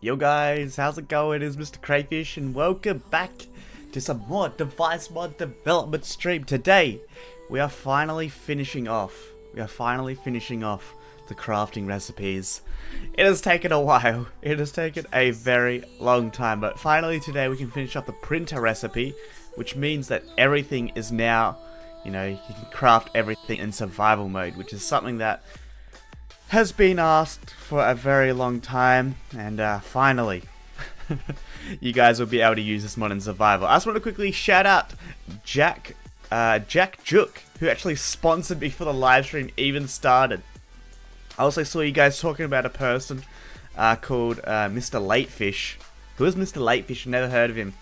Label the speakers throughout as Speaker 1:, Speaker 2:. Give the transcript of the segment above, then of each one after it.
Speaker 1: Yo guys, how's it going? It's Mr. Crayfish and welcome back to some more device mod development stream. Today, we are finally finishing off the crafting recipes. It has taken a while. It has taken a very long time, but finally today we can finish off the printer recipe, which means that everything is now, you can craft everything in survival mode, which is something that has been asked for a very long time, and finally, you guys will be able to use this mod in survival. I just want to quickly shout out Jack Juk, who actually sponsored me for the live stream even started. I also saw you guys talking about a person called Mr. Latefish. Who is Mr. Latefish? Never heard of him.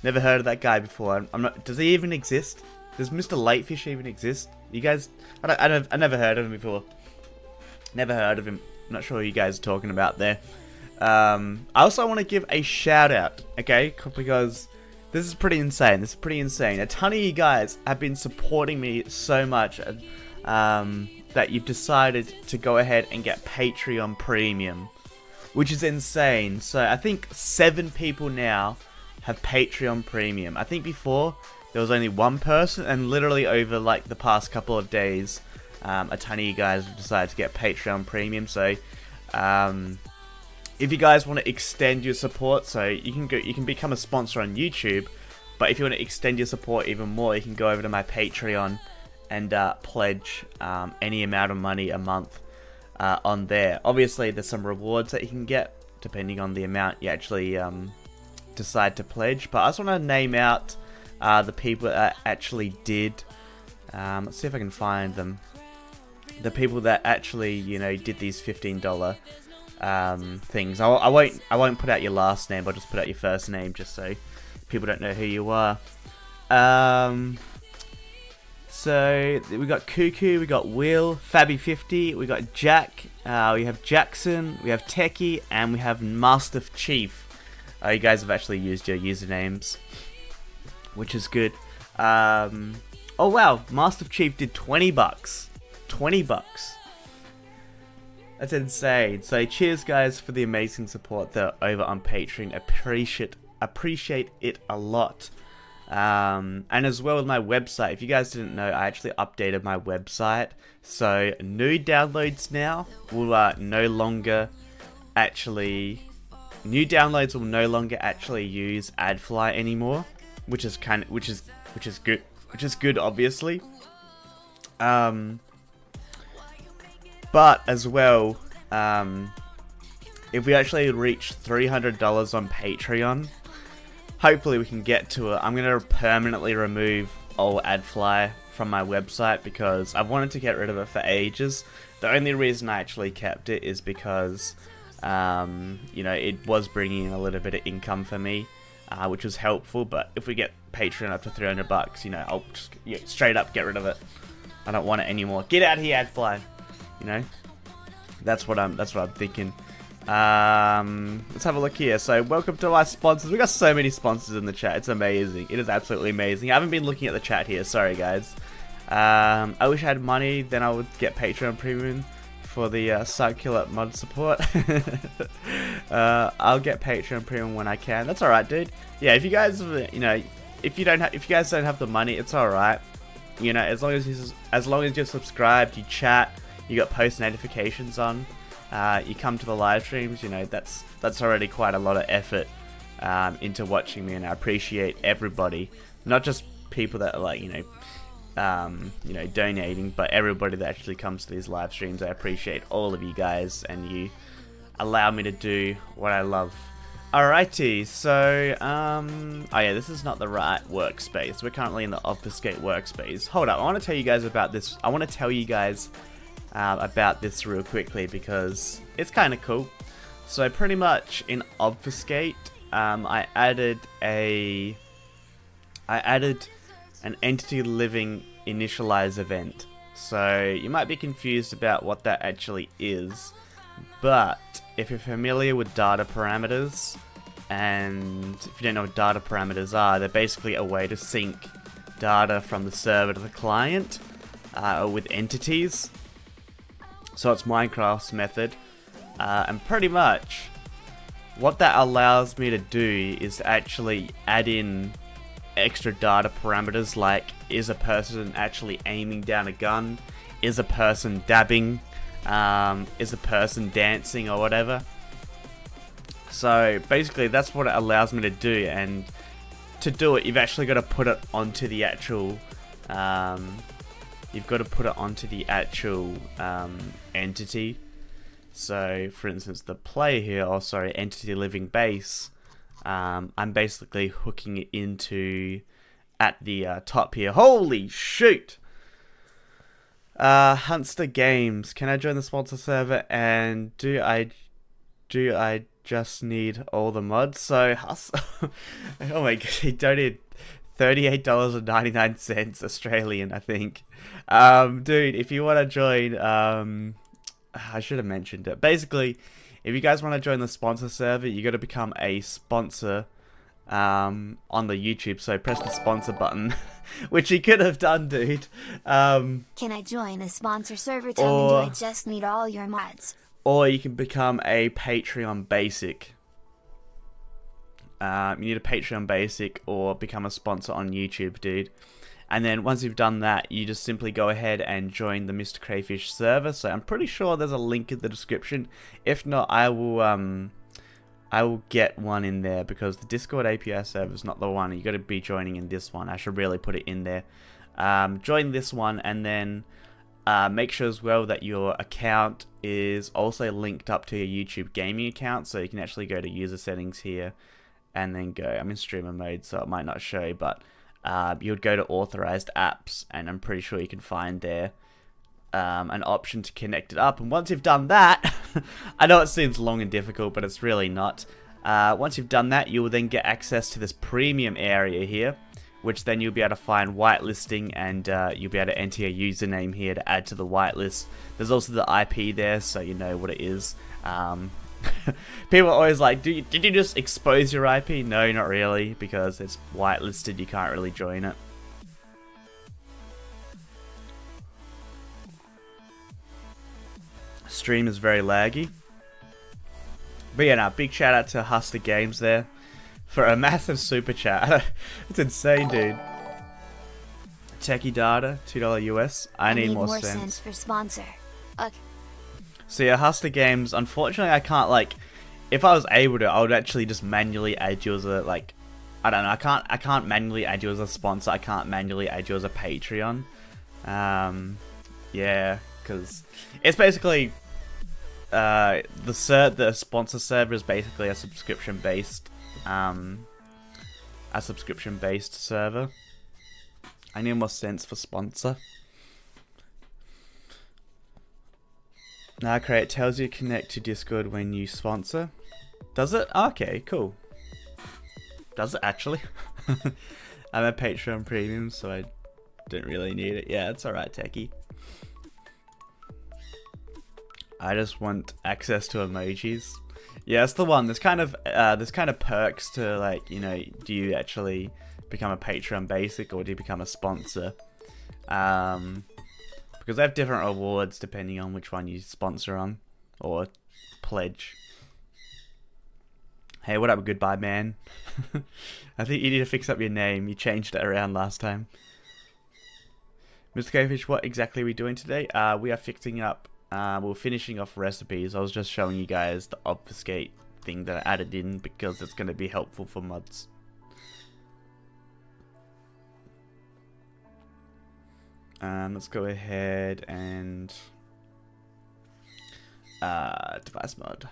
Speaker 1: Never heard of that guy before. I'm not. Does he even exist? Does Mr. Latefish even exist? You guys, I never heard of him before. Never heard of him. I'm not sure what you guys are talking about there. I also want to give a shout out, okay? Because this is pretty insane. A ton of you guys have been supporting me so much that you've decided to go ahead and get Patreon Premium, which is insane. So I think 7 people now have Patreon Premium. I think before there was only 1 person, and literally over like the past couple of days, a ton of you guys have decided to get Patreon Premium. So if you guys want to extend your support, so you can become a sponsor on YouTube, but if you want to extend your support even more, you can go over to my Patreon and pledge any amount of money a month on there. Obviously there's some rewards that you can get depending on the amount you actually decide to pledge, but I just want to name out the people that actually did. Let's see if I can find them. The people that actually, did these $15 things. I won't put out your last name. I'll just put out your first name, just so people don't know who you are. So we got Cuckoo, we got Will, Fabby50, we got Jack, we have Jackson, we have Techie, and we have Master Chief. You guys have actually used your usernames, which is good. Oh wow, Master Chief did $20. $20. That's insane. So cheers guys for the amazing support there over on Patreon. Appreciate it a lot. And as well with my website, if you guys didn't know, I actually updated my website. So new downloads now will no longer actually use AdFly anymore, which is good obviously. But as well, if we actually reach $300 on Patreon, hopefully we can get to it. I'm going to permanently remove all AdFly from my website because I've wanted to get rid of it for ages. The only reason I actually kept it is because, it was bringing in a little bit of income for me, which was helpful. But if we get Patreon up to $300, I'll just straight up get rid of it. I don't want it anymore. Get out of here, AdFly. That's what I'm thinking. Let's have a look here. So welcome to my sponsors. We got so many sponsors in the chat. It's amazing. It is absolutely amazing. I haven't been looking at the chat here. Sorry guys. I wish I had money, then I would get Patreon Premium for the Circular mod support. I'll get Patreon Premium when I can. That's alright, dude. Yeah, if you guys, if you guys don't have the money, it's alright. As long as you're subscribed, you chat, you got post notifications on, you come to the live streams, that's already quite a lot of effort into watching me, and I appreciate everybody, not just people that are like, donating, but everybody that actually comes to these live streams. I appreciate all of you guys, and you allow me to do what I love. Alrighty, so, oh yeah, this is not the right workspace. We're currently in the obfuscate workspace. Hold up, I want to tell you guys about this. I want to tell you guys about this real quickly because it's kind of cool. So pretty much in obfuscate, I added an entity living initialize event. So you might be confused about what that actually is, but if you're familiar with data parameters, and if you don't know what data parameters are, they're basically a way to sync data from the server to the client with entities. So it's Minecraft's method, and pretty much what that allows me to do is to actually add in extra data parameters, like is a person actually aiming down a gun, is a person dabbing, is a person dancing or whatever. So basically that's what it allows me to do, and to do it you've actually got to put it onto the actual entity. So for instance the player here, or sorry, entity living base, I'm basically hooking it into at the top here. Holy shoot! Hunster Games, can I join the sponsor server, and do I just need all the mods? So oh my god, he donated $38.99 Australian, I think. Dude, if you want to join, I should have mentioned it. Basically, if you guys want to join the sponsor server, you got to become a sponsor on the YouTube. So press the sponsor button, which you could have done, dude.
Speaker 2: Can I join a sponsor server? Tell me, do I just need all your mods?
Speaker 1: Or you can become a Patreon basic. You need a Patreon basic or become a sponsor on YouTube, dude. And then once you've done that, you just simply go ahead and join the Mr. Crayfish server. So I'm pretty sure there's a link in the description. If not, I will get one in there, because the Discord API server is not the one. You got to be joining in this one. I should really put it in there. Join this one, and then make sure as well that your account is also linked up to your YouTube gaming account. So you can actually go to user settings here, and then go. I'm in streamer mode, so it might not show, but you would go to authorized apps, and I'm pretty sure you can find there an option to connect it up. And once you've done that, I know it seems long and difficult, but it's really not. Once you've done that, you will then get access to this premium area here, which then you'll be able to find whitelisting, and you'll be able to enter your username here to add to the whitelist. There's also the IP there, so you know what it is. People are always like, did you just expose your IP? No, not really, because it's whitelisted, you can't really join it. Stream is very laggy. But yeah, no, big shout out to Huster Games there for a massive super chat. It's insane, dude. Techie Data, $2 US. I need more cents
Speaker 2: for sponsor. Okay.
Speaker 1: So yeah, Huster Games, unfortunately I can't, like, if I was able to, I would actually just manually add you as a, like, I don't know, I can't manually add you as a sponsor, I can't manually add you as a Patreon. Yeah, because it's basically, the sponsor server is basically a subscription-based server. I need more cents for sponsor. Now, Cray, it tells you to connect to Discord when you sponsor. Does it? Okay, cool. Does it actually? I'm a Patreon premium, so I didn't really need it. Yeah, it's alright, techie. I just want access to emojis. Yeah, that's the one. There's kind of perks to, like, you know, do you actually become a Patreon basic or do you become a sponsor? Because they have different rewards depending on which one you sponsor on or pledge. Hey, what up, goodbye man? I think you need to fix up your name. You changed it around last time. Mr. Crayfish, what exactly are we doing today? We are fixing up, we're finishing off recipes. I was just showing you guys the obfuscate thing that I added in because it's going to be helpful for mods. Let's go ahead and device mod.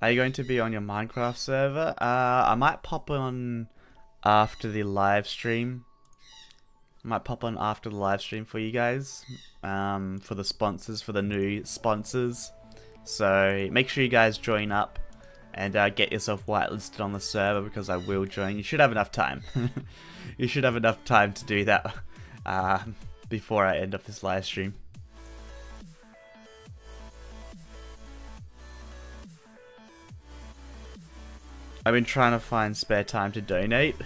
Speaker 1: Are you going to be on your Minecraft server? I might pop on after the live stream. I might pop on after the live stream for you guys, for the sponsors, for the new sponsors. So make sure you guys join up and get yourself whitelisted on the server, because I will join. You should have enough time. You should have enough time to do that before I end up this live stream. I've been trying to find spare time to donate.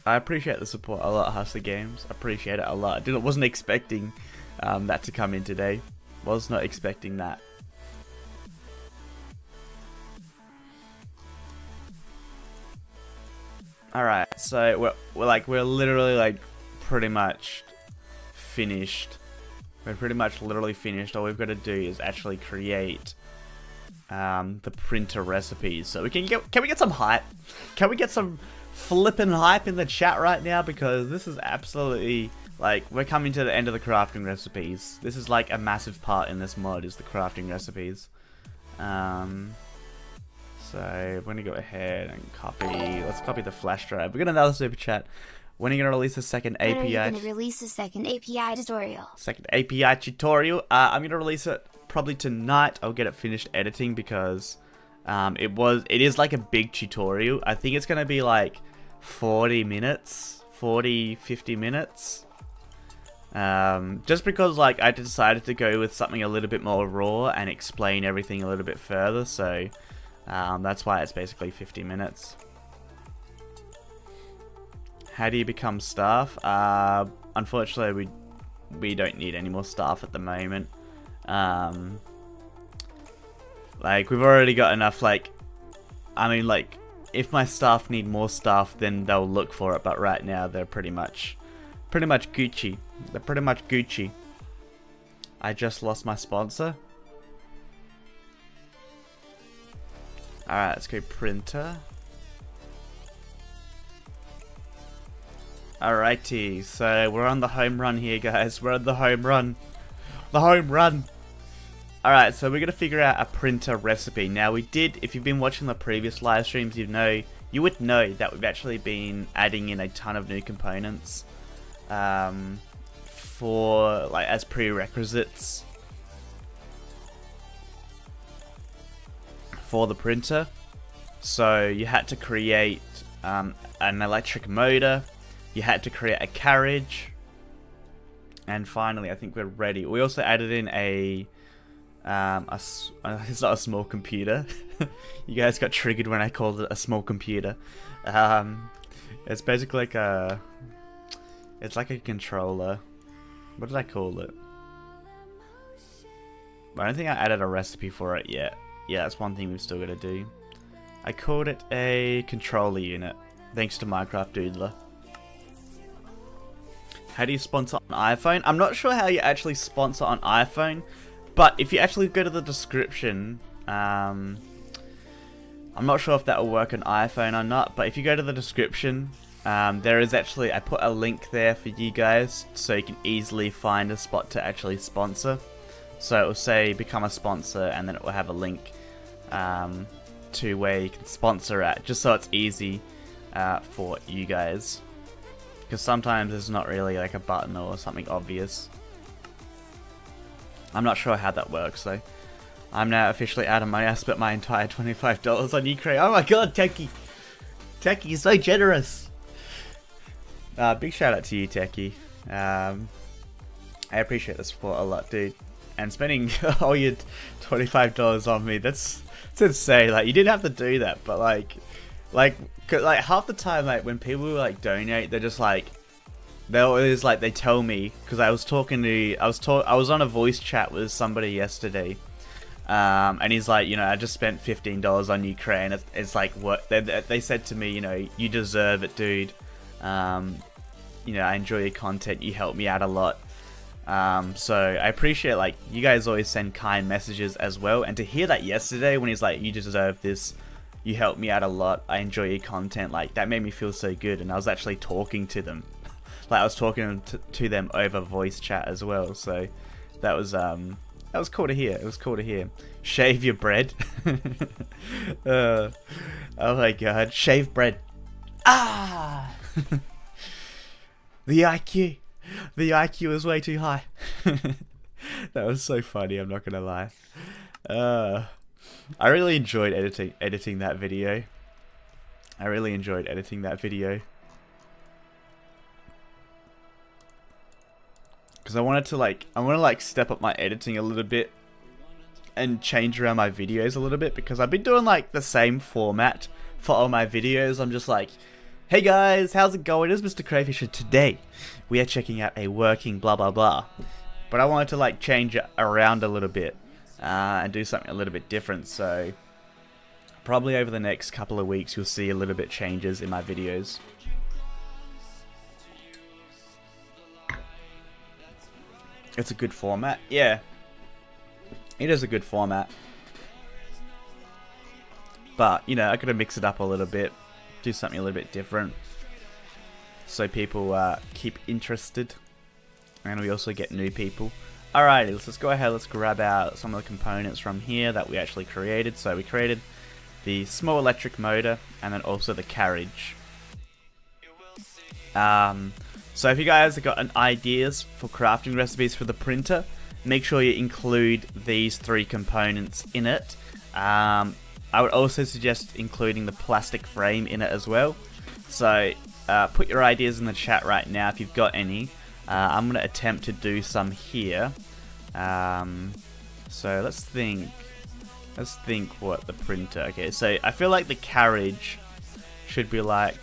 Speaker 1: I appreciate the support a lot, Hustler Games. I appreciate it a lot. I wasn't expecting that to come in today. Was not expecting that. Alright, so we're literally like pretty much finished. We're pretty much literally finished. All we've got to do is actually create the printer recipes. So can we get some hype? Can we get some flippin' hype in the chat right now? Because this is absolutely like, we're coming to the end of the crafting recipes. This is like a massive part in this mod, is the crafting recipes. So we're gonna go ahead and copy. Let's copy the flash drive. We got another super chat. When are you gonna release the second API?
Speaker 2: When are you gonna release the second API tutorial?
Speaker 1: Second API tutorial. I'm gonna release it probably tonight. I'll get it finished editing because it is like a big tutorial. I think it's gonna be like 40 minutes, 50 minutes. Just because like I decided to go with something a little bit more raw and explain everything a little bit further. So that's why it's basically 50 minutes. How do you become staff? Unfortunately, we don't need any more staff at the moment. Like, we've already got enough, like, I mean, like, if my staff need more staff, then they'll look for it, but right now, they're pretty much Gucci. They're pretty much Gucci. I just lost my sponsor. Alright, let's go printer. Alrighty, so we're on the home run here, guys. We're on the home run. The home run! Alright, so we're going to figure out a printer recipe. Now, we did, if you've been watching the previous live streams, you would know that we've actually been adding in a ton of new components for, like, as prerequisites for the printer. So, you had to create an electric motor. You had to create a carriage, and finally, I think we're ready. We also added in it's not a small computer. You guys got triggered when I called it a small computer. It's basically like it's like a controller. What did I call it? I don't think I added a recipe for it yet. Yeah, that's one thing we've still got to do. I called it a controller unit, thanks to Minecraft Doodler. How do you sponsor on iPhone? I'm not sure how you actually sponsor on iPhone, but if you actually go to the description, I'm not sure if that will work on iPhone or not, but if you go to the description, there is actually, I put a link there for you guys, so you can easily find a spot to actually sponsor. So it will say become a sponsor, and then it will have a link to where you can sponsor at, just so it's easy for you guys. Because sometimes there's not really like a button or something obvious. I'm not sure how that works though. I'm now officially out of money. I spent my entire $25 on you, Cray. Oh my god, Techie! Techie is so generous! Big shout out to you, Techie. I appreciate the support a lot, dude. And spending all your $25 on me, that's insane. Like, you didn't have to do that, but like half the time, like when people like donate, they're just like, they always like, they tell me, because I was on a voice chat with somebody yesterday, and he's like, you know, I just spent $15 on you, Cray, and it's like, what they said to me, you know, you deserve it, dude. You know, I enjoy your content, you help me out a lot. So I appreciate, like, you guys always send kind messages as well, and to hear that yesterday when he's like, you deserve this, you helped me out a lot, I enjoy your content, like, that made me feel so good. And I was actually talking to them, like, I was talking to them over voice chat as well, so that was cool to hear. It was cool to hear. Shave your bread. Oh my god, shave bread. Ah! The IQ is way too high. That was so funny, I'm not gonna lie. I really enjoyed editing that video. I really enjoyed editing that video. Because I want to step up my editing a little bit and change around my videos a little bit, because I've been doing like the same format for all my videos. I'm just like, hey guys, how's it going? It's Mr. Crayfish, and today we are checking out a working blah blah blah. But I wanted to like change it around a little bit and do something a little bit different. So probably over the next couple of weeks you'll see a little bit changes in my videos. It's a good format. Yeah. It is a good format. But, you know, I gotta mix it up a little bit. Do something a little bit different. So people keep interested. And we also get new people. Alrighty, let's go ahead. Let's grab out some of the components from here that we actually created. So we created the small electric motor and then also the carriage. So if you guys have got ideas for crafting recipes for the printer, make sure you include these 3 components in it. I would also suggest including the plastic frame in it as well. So put your ideas in the chat right now if you've got any. I'm going to attempt to do some here. So let's think what the printer... Okay, so I feel like the carriage should be like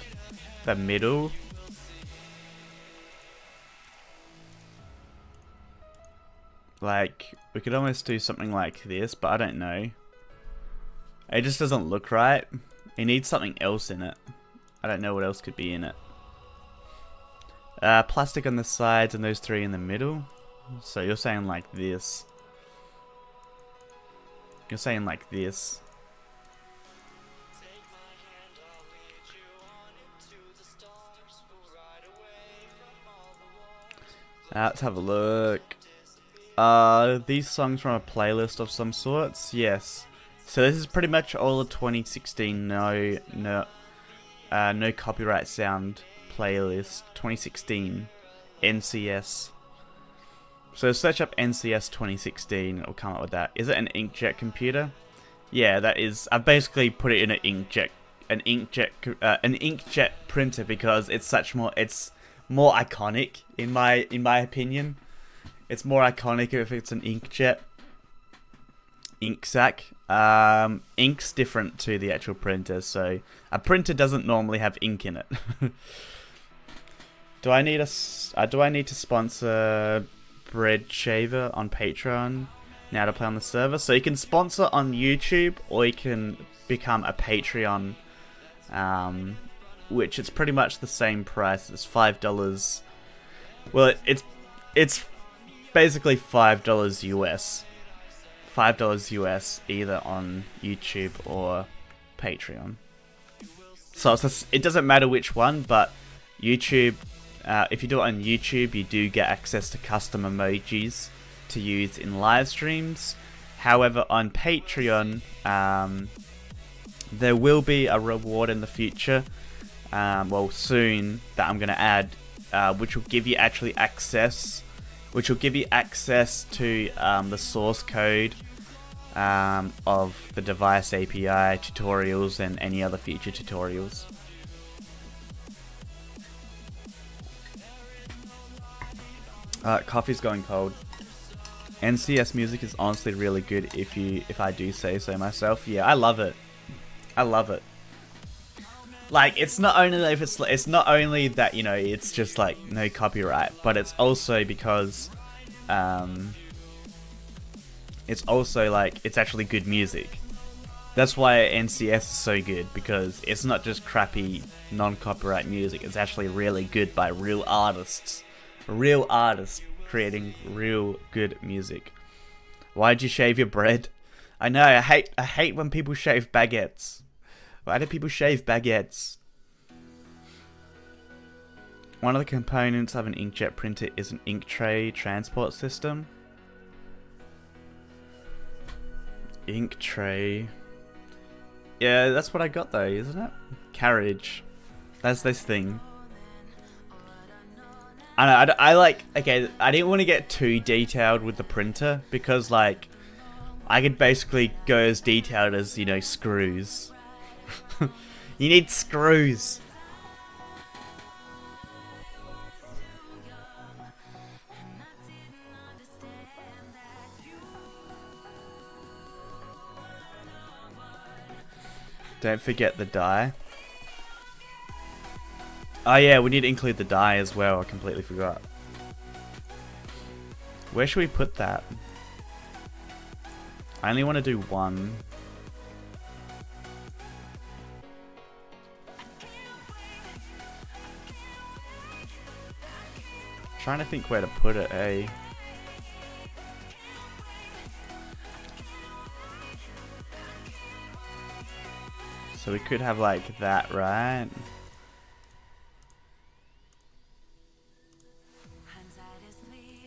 Speaker 1: the middle. Like, we could almost do something like this, but I don't know. It just doesn't look right. It needs something else in it. I don't know what else could be in it. Plastic on the sides and those 3 in the middle. So you're saying like this. You're saying like this. Let's have a look. These songs from a playlist of some sorts? Yes. So this is pretty much all of 2016 no copyright sound playlist 2016 NCS. So search up NCS 2016, it'll come up with that. Is it an inkjet computer? Yeah, that is. I've basically put it in an inkjet printer because it's more iconic in my opinion. It's more iconic if it's an inkjet. Ink sac. Ink's different to the actual printer, so a printer doesn't normally have ink in it. Do I need to sponsor Bread Shaver on Patreon now to play on the server? So you can sponsor on YouTube or you can become a Patreon, which it's pretty much the same price. It's $5. Well, it's basically $5 US. $5 US either on YouTube or Patreon. So it doesn't matter which one, but YouTube, if you do it on YouTube, you do get access to custom emojis to use in live streams. However, on Patreon, there will be a reward in the future, well soon, that I'm going to add, which will give you actually access to the source code of the device API tutorials and any other future tutorials. Coffee's going cold. NCS music is honestly really good if I do say so myself. Yeah, I love it. I love it. Like, it's not only that, you know, it's just like no copyright, but it's also because it's also like it's actually good music. That's why NCS is so good, because it's not just crappy non-copyright music. It's actually really good by real artists creating real good music. Why'd you shave your bread? I know, I hate when people shave baguettes. Why do people shave baguettes? One of the components of an inkjet printer is an ink tray transport system. Ink tray. Yeah, that's what I got though, isn't it? Carriage. That's this thing. I like, okay, I didn't want to get too detailed with the printer because, like, I could basically go as detailed as, you know, screws. You need screws. Don't forget the die. Oh yeah, we need to include the die as well. I completely forgot. Where should we put that? I only want to do one. Trying to think where to put it, eh? So we could have like that, right?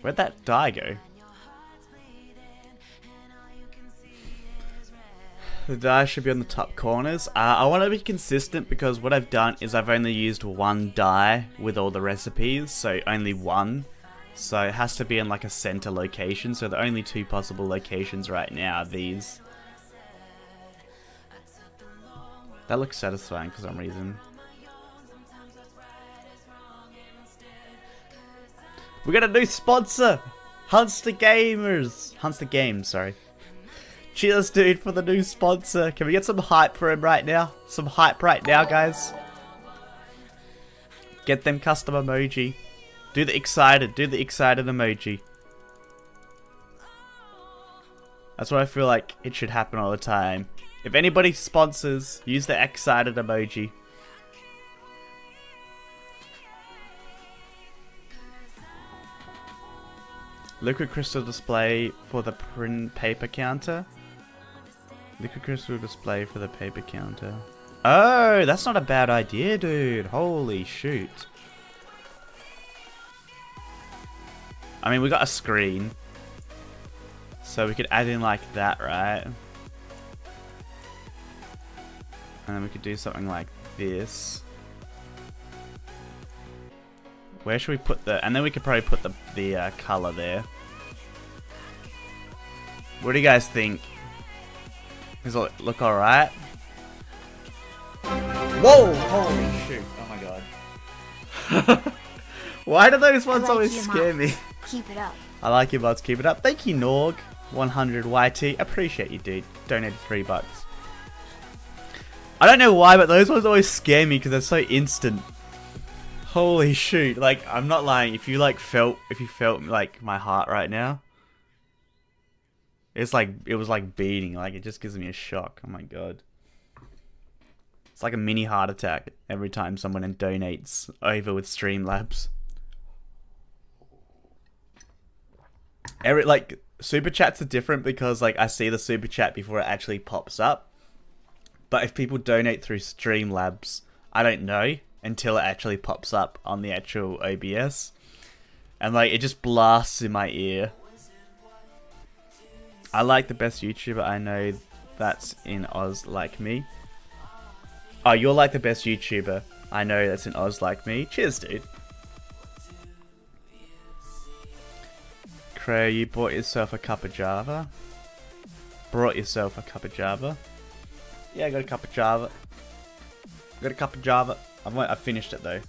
Speaker 1: Where'd that die go? The die should be on the top corners. I want to be consistent because what I've done is I've only used one die with all the recipes, so only one. So it has to be in like a center location, so the only two possible locations right now are these. That looks satisfying for some reason. We got a new sponsor! Hunster Games, sorry. Cheers, dude, for the new sponsor. Can we get some hype for him right now? Some hype right now, guys. Get them custom emoji. Do the excited emoji. That's what I feel like it should happen all the time. If anybody sponsors, use the excited emoji. Liquid crystal display for the print paper counter. Liquid crystal display for the paper counter. Oh, that's not a bad idea, dude. Holy shoot. I mean, we got a screen. So we could add in like that, right? And then we could do something like this. Where should we put the... And then we could probably put the color there. What do you guys think? Does it look alright? Whoa! Holy shoot. Oh my god. Why do those ones always scare me?
Speaker 2: Keep it up.
Speaker 1: I like your mods. Keep it up. Thank you, Norg. 100 YT. Appreciate you, dude. Donated $3. I don't know why, but those ones always scare me because they're so instant. Holy shoot. Like, I'm not lying. If you felt like my heart right now, it's like, it was like beating. Like, it just gives me a shock. Oh my god. It's like a mini heart attack every time someone donates over with Streamlabs. Like, super chats are different because, like, I see the super chat before it actually pops up. But if people donate through Streamlabs, I don't know until it actually pops up on the actual OBS. And, like, it just blasts in my ear. I like the best YouTuber I know that's in Oz like me. Oh, you're like the best YouTuber I know that's in Oz like me. Cheers, dude. Cray, you bought yourself a cup of Java. Brought yourself a cup of Java. Yeah, I got a cup of Java. Got a cup of Java. I finished it though.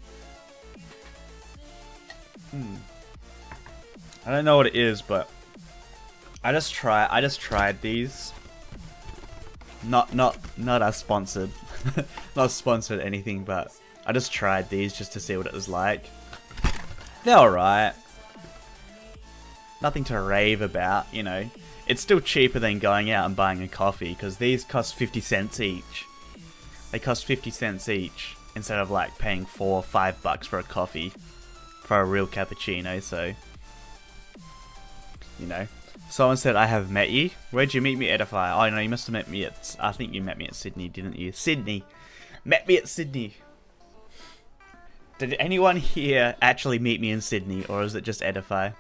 Speaker 1: I don't know what it is, but I just tried these. Not as sponsored. Not sponsored anything, but I just tried these just to see what it was like. They're alright. Nothing to rave about, you know. It's still cheaper than going out and buying a coffee, because these cost 50 cents each. They cost 50 cents each, instead of like paying $4 or $5 for a coffee, for a real cappuccino, so, you know. Someone said, I have met you. Where'd you meet me, Edify? Oh, no, you must have met me at, I think you met me at Sydney, didn't you? Sydney. Met me at Sydney. Did anyone here actually meet me in Sydney, or is it just Edify?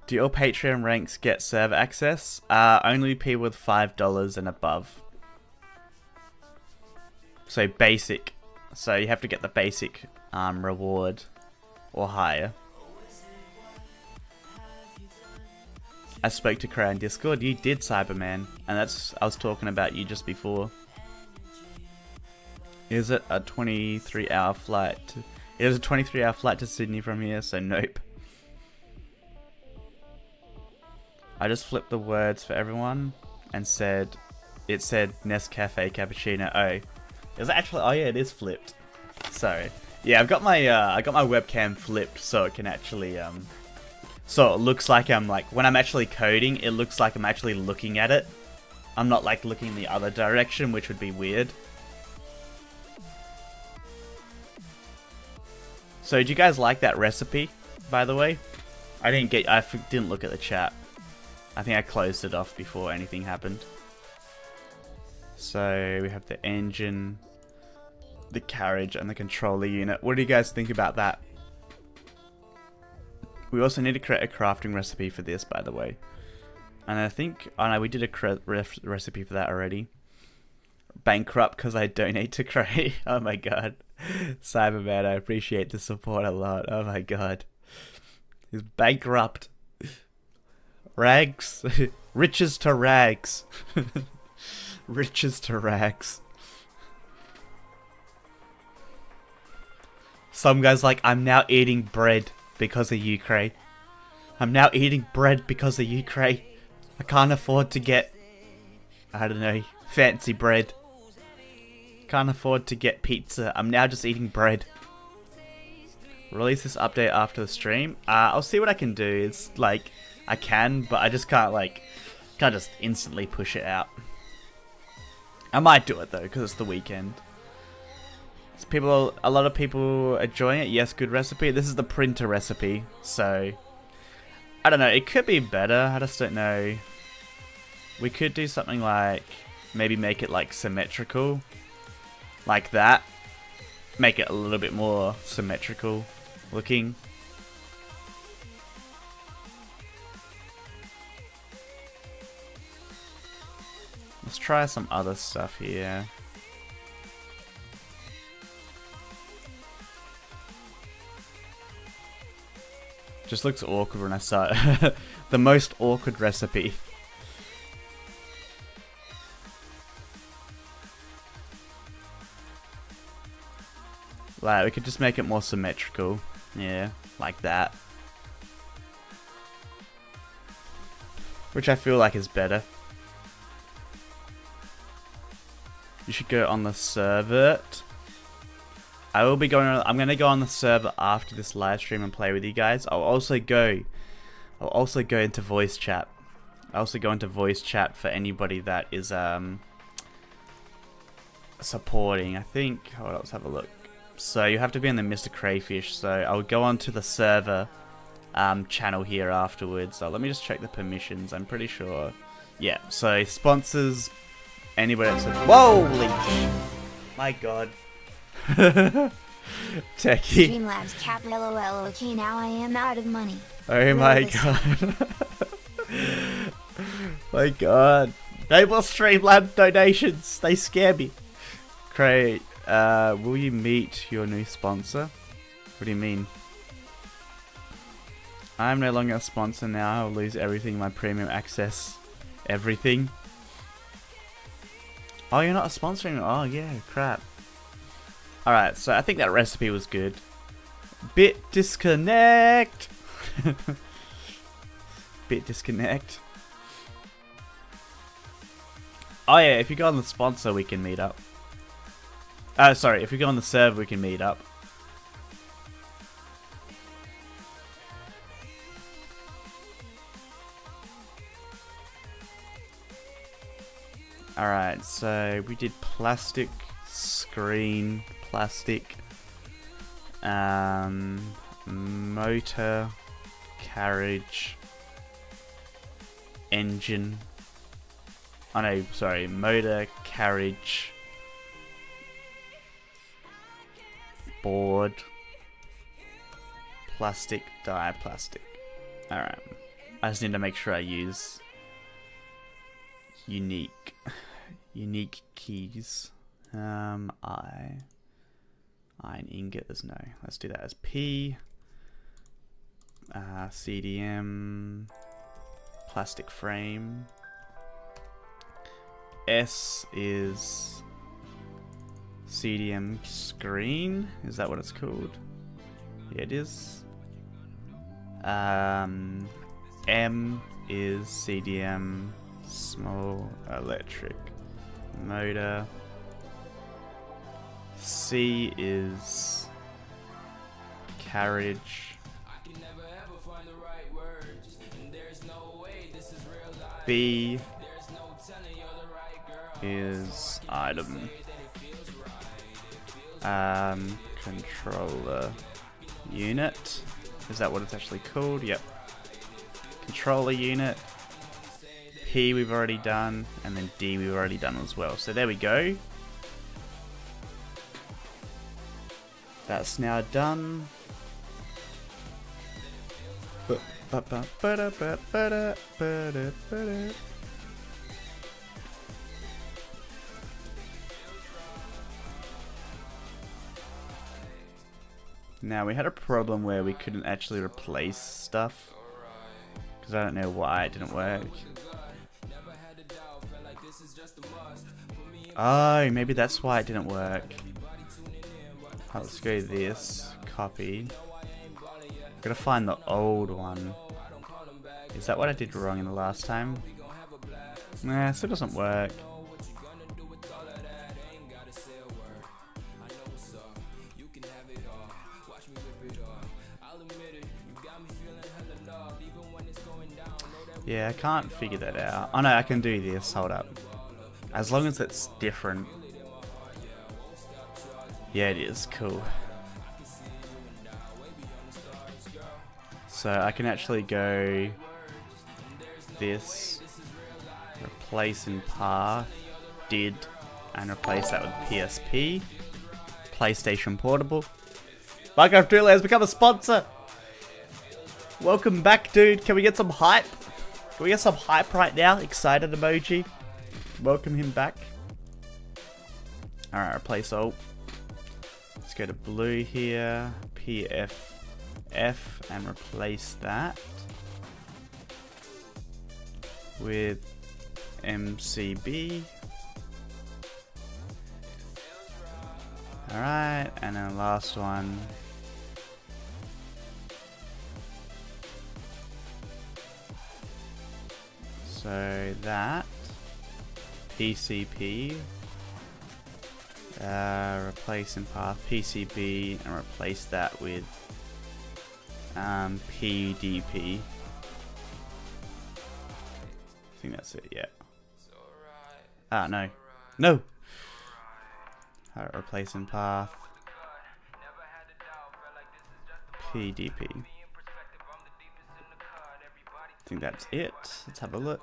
Speaker 1: Do your Patreon ranks get server access? Only people with $5 and above. So basic. So you have to get the basic reward or higher. I spoke to Cray on Discord. You did, Cyberman, and I was talking about you just before. Is it a 23-hour flight? It is a 23-hour flight to Sydney from here, so nope. I just flipped the words for everyone and it said Nescafe Cappuccino. Oh, is it actually? Oh yeah, it is flipped. Sorry. Yeah, I got my webcam flipped so it can actually so it looks like I'm like, when I'm actually coding, it looks like I'm actually looking at it. I'm not like looking the other direction, which would be weird. So did you guys like that recipe, by the way? I didn't look at the chat. I think I closed it off before anything happened. So we have the engine, the carriage, and the controller unit. What do you guys think about that? We also need to create a crafting recipe for this, by the way. And I think, oh no, we did a recipe for that already. Bankrupt because I donate to Cray. Oh my god. Cyberman, I appreciate the support a lot. Oh my god. He's bankrupt. Rags. Riches to rags. Riches to rags. Some guy's like, I'm now eating bread because of you, Cray. I'm now eating bread because of you, Cray. I can't afford to get, I don't know, fancy bread. Can't afford to get pizza. I'm now just eating bread. Release this update after the stream. I'll see what I can do. It's like, I can, but I just can't just instantly push it out. I might do it though, because it's the weekend. A lot of people are enjoying it. Yes, good recipe. This is the printer recipe, so I don't know. It could be better. I just don't know. We could do something like maybe make it like symmetrical, like that. Make it a little bit more symmetrical looking. Let's try some other stuff here. Just looks awkward when I start. The most awkward recipe. Like, we could just make it more symmetrical. Yeah, like that. Which I feel like is better. You should go on the server. I will be going on, I'm gonna go on the server after this live stream and play with you guys. I'll also go into voice chat. I'll also go into voice chat for anybody that is supporting. I think, hold on, let's have a look. So you have to be in the Mr. Crayfish, so I'll go onto the server channel here afterwards. So let me just check the permissions. I'm pretty sure. Yeah, so sponsors, anybody that's holy my god. Techie.
Speaker 2: Streamlabs cap LOL. Okay, now I am out of money.
Speaker 1: Oh my god. My god. No more Streamlabs donations. They scare me. Cray, will you meet your new sponsor? What do you mean? I'm no longer a sponsor now. I'll lose everything, my premium access. Everything. Oh, you're not a sponsor anymore? Oh yeah, crap. Alright, so I think that recipe was good. Bit disconnect! Bit disconnect. Oh yeah, if you go on the sponsor we can meet up. Sorry, if you go on the server we can meet up. Alright, so we did plastic, screen, plastic, motor, carriage, engine. Oh no, sorry, motor, carriage, board, plastic, die, plastic. Alright, I just need to make sure I use unique keys. I and ingot, there's no. Let's do that as P. CDM, plastic frame. S is CDM screen. Is that what it's called? Yeah, it is. M is CDM small electric motor. C is carriage. B is item. Controller. unit. Is that what it's actually called? Yep. Controller unit. P we've already done, and then D we've already done as well. So there we go. That's now done. Now we had a problem where we couldn't actually replace stuff because I don't know why it didn't work. Oh, maybe that's why it didn't work. Right, let's go this, copy. Gotta find the old one. Is that what I did wrong in the last time? Nah, still doesn't work. Yeah, I can't figure that out. Oh no, I can do this, hold up. As long as it's different. Yeah, it is, cool. So I can actually go this, replace in path, did, and replace that with PSP, PlayStation Portable. Minecraft Duel has become a sponsor! Welcome back, dude. Can we get some hype? Can we get some hype right now? Excited emoji. Welcome him back. Alright, replace all. Let's go to blue here. PFF and replace that with MCB. Alright, and then the last one. So that PCP, replace in path PCB, and replace that with PDP. I think that's it. Yeah. Ah, no, no. Replace in path PDP. I think that's it. Let's have a look.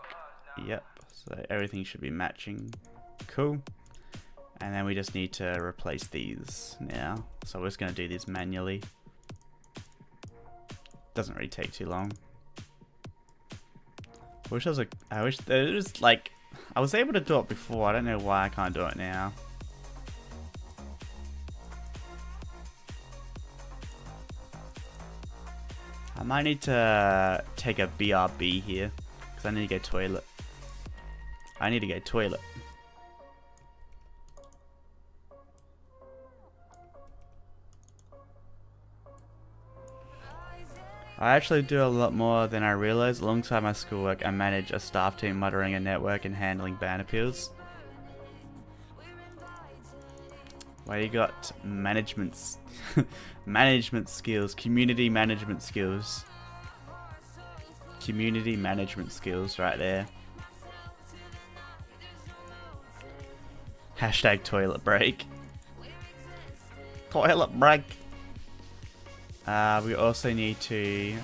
Speaker 1: Yep, so everything should be matching. Cool. And then we just need to replace these now. So we're just going to do this manually. Doesn't really take too long. I wish there was like, I was able to do it before. I don't know why I can't do it now. I might need to take a BRB here, because I need to go toilet. I need to go toilet. I actually do a lot more than I realized. Alongside my schoolwork, I manage a staff team monitoring a network and handling ban appeals. Well, you got management skills, community management skills. Community management skills right there. Hashtag toilet break. Toilet break. We also need to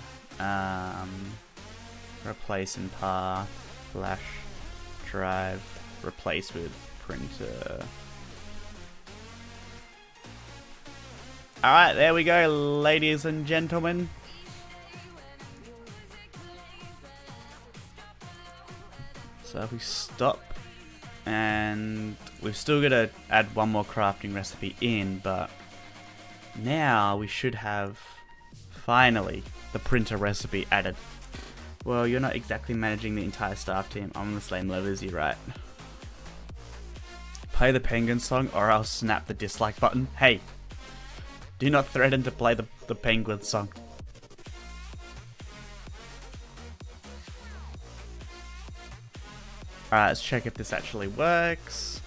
Speaker 1: replace in path, flash drive, replace with printer. Alright, there we go, ladies and gentlemen. So if we stop, and we've still got to add one more crafting recipe in, but now we should have, finally, the printer recipe added. Well, you're not exactly managing the entire staff team. I'm on the same level as you, right? Play the Penguin song or I'll snap the dislike button. Hey! Do not threaten to play the Penguin song. Alright, let's check if this actually works.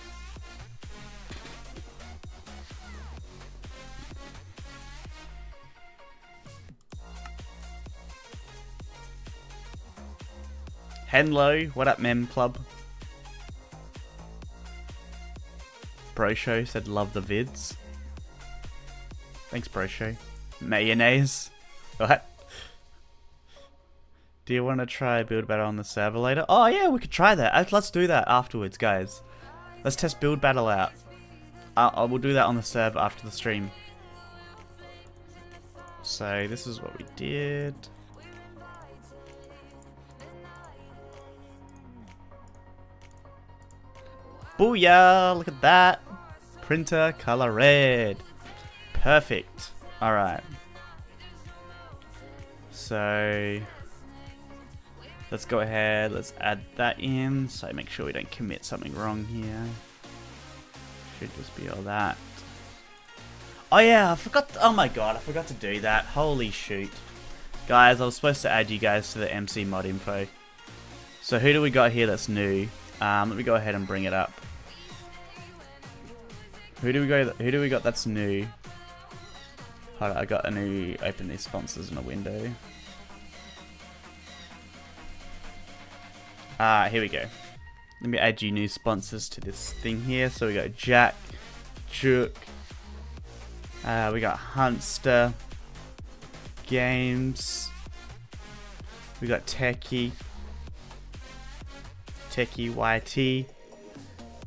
Speaker 1: Hello, what up, Mem Club? Bro Show said love the vids. Thanks, Bro Show. Mayonnaise. What? Do you want to try build battle on the server later? Oh yeah, we could try that. Let's do that afterwards, guys. Let's test build battle out. We'll do that on the server after the stream. So this is what we did. Booyah! Look at that. Printer color red. Perfect. Alright. So let's go ahead, let's add that in. So make sure we don't commit something wrong here. Should just be all that. Oh yeah, I forgot. Oh my god, I forgot to do that. Holy shoot. Guys, I was supposed to add you guys to the MC mod info. So who do we got here that's new? Let me go ahead and bring it up. Who do we got that's new? Hold on, I got a new open these sponsors in a window. Here we go. Let me add you new sponsors to this thing here. So we got Jack, Juk, we got Hunster, Games, we got Techie YT,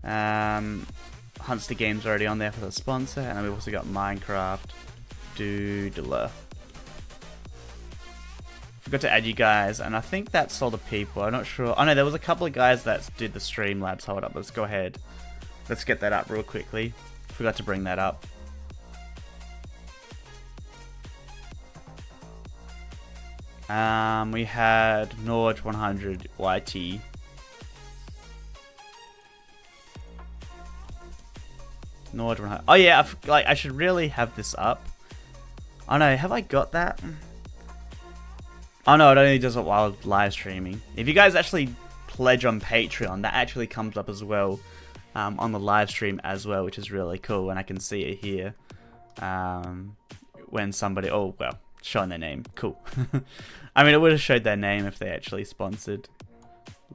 Speaker 1: Hunster Games already on there for the sponsor, and then we've also got Minecraft Doodler. Forgot to add you guys, and I think that's all the people. I'm not sure. Oh no, there was a couple of guys that did the Streamlabs. Hold up, let's go ahead. Let's get that up real quickly. Forgot to bring that up. We had Nord100 YT. Nord100. Oh yeah, I should really have this up. Oh no, have I got that? Oh no, it only does it while live streaming. If you guys actually pledge on Patreon, that actually comes up as well on the live stream as well, which is really cool, and I can see it here when somebody, oh well, showing their name, cool. I mean, it would have showed their name if they actually sponsored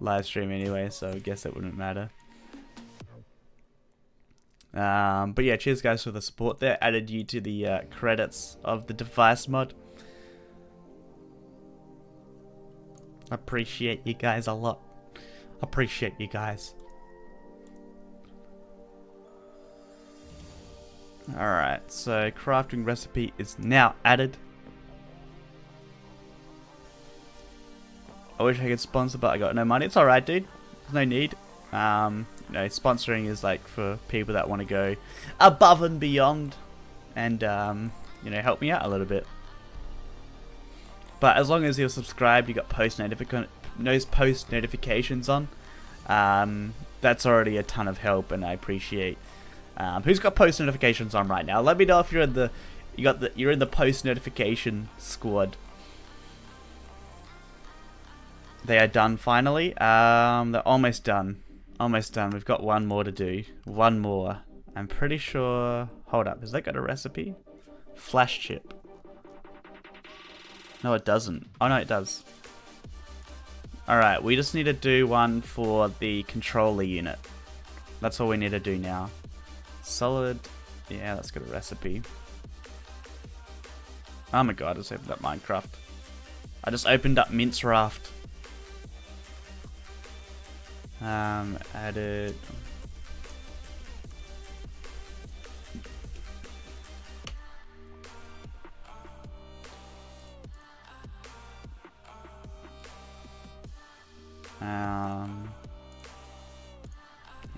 Speaker 1: live stream anyway, so I guess it wouldn't matter. But yeah, cheers guys for the support there. Added you to the credits of the device mod. Appreciate you guys a lot. Appreciate you guys. Alright, so crafting recipe is now added. I wish I could sponsor, but I got no money. It's alright, dude. There's no need. You know, sponsoring is like for people that want to go above and beyond and, you know, help me out a little bit. But as long as you're subscribed, you got post notifications on. That's already a ton of help, and I appreciate. Who's got post notifications on right now? Let me know if you're in the you're in the post notification squad. They are done finally. They're almost done. Almost done. We've got one more to do. One more. I'm pretty sure. Hold up. Has that got a recipe? Flash chip. No, it doesn't. Oh no, it does. Alright, we just need to do one for the controller unit. That's all we need to do now. Solid. Yeah, that's got a recipe. Oh my god, I just opened up Minecraft. I just opened up Mince Raft. Added.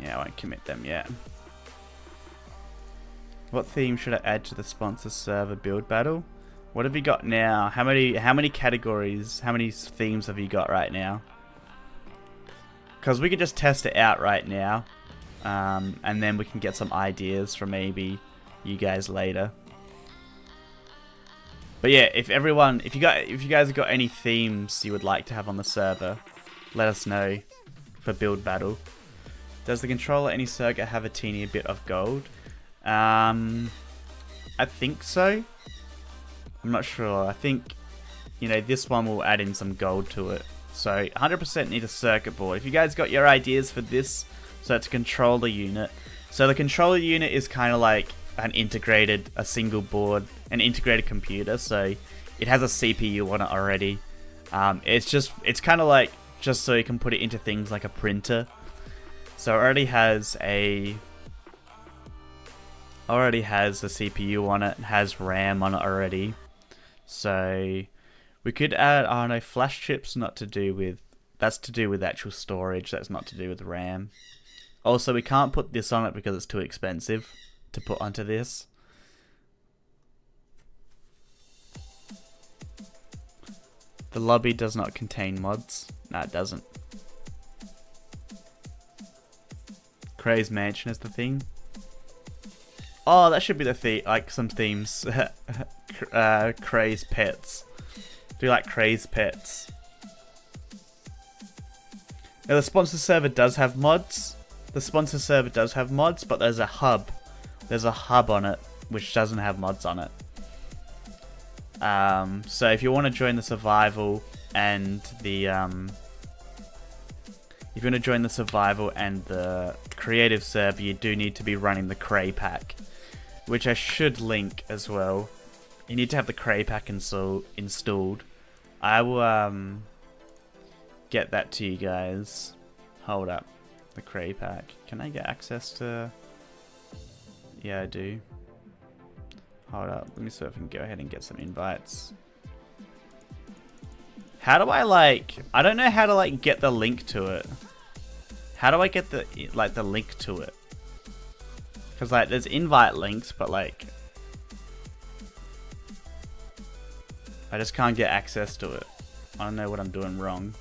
Speaker 1: Yeah, I won't commit them yet. What theme should I add to the sponsor server build battle? What have you got now? How many categories, how many themes have you got right now? Because we could just test it out right now, and then we can get some ideas from maybe you guys later. But yeah, if you guys have got any themes you would like to have on the server, let us know for build battle. Does the controller any circuit have a teeny bit of gold? I think so. I'm not sure. I think, you know, this one will add in some gold to it. So 100% need a circuit board. If you guys got your ideas for this, so it's a controller unit. So the controller unit is kind of like a single board, an integrated computer, so it has a CPU on it already. It's kind of like just so you can put it into things like a printer. So it already has a CPU on it, has RAM on it already. So we could add, I don't know, flash chips. That's to do with actual storage. That's not to do with RAM. Also, we can't put this on it because it's too expensive to put onto this. The lobby does not contain mods. No, it doesn't. Cray's Mansion is the theme. Oh, that should be the theme, like some themes. Cray's Pets. Do you like Cray's Pets? Now the sponsor server does have mods. The sponsor server does have mods, but there's a hub. There's a hub on it which doesn't have mods on it. So if you want to join the survival and the creative server, you do need to be running the Cray pack, which I should link as well. You need to have the Cray pack installed. I will get that to you guys. Hold up, the Cray pack. Can I get access to? Yeah, I do. Hold up, let me see if I can go ahead and get some invites. How do I I don't know how to get the link to it. How do I get the link to it? Cause there's invite links, but I just can't get access to it. I don't know what I'm doing wrong.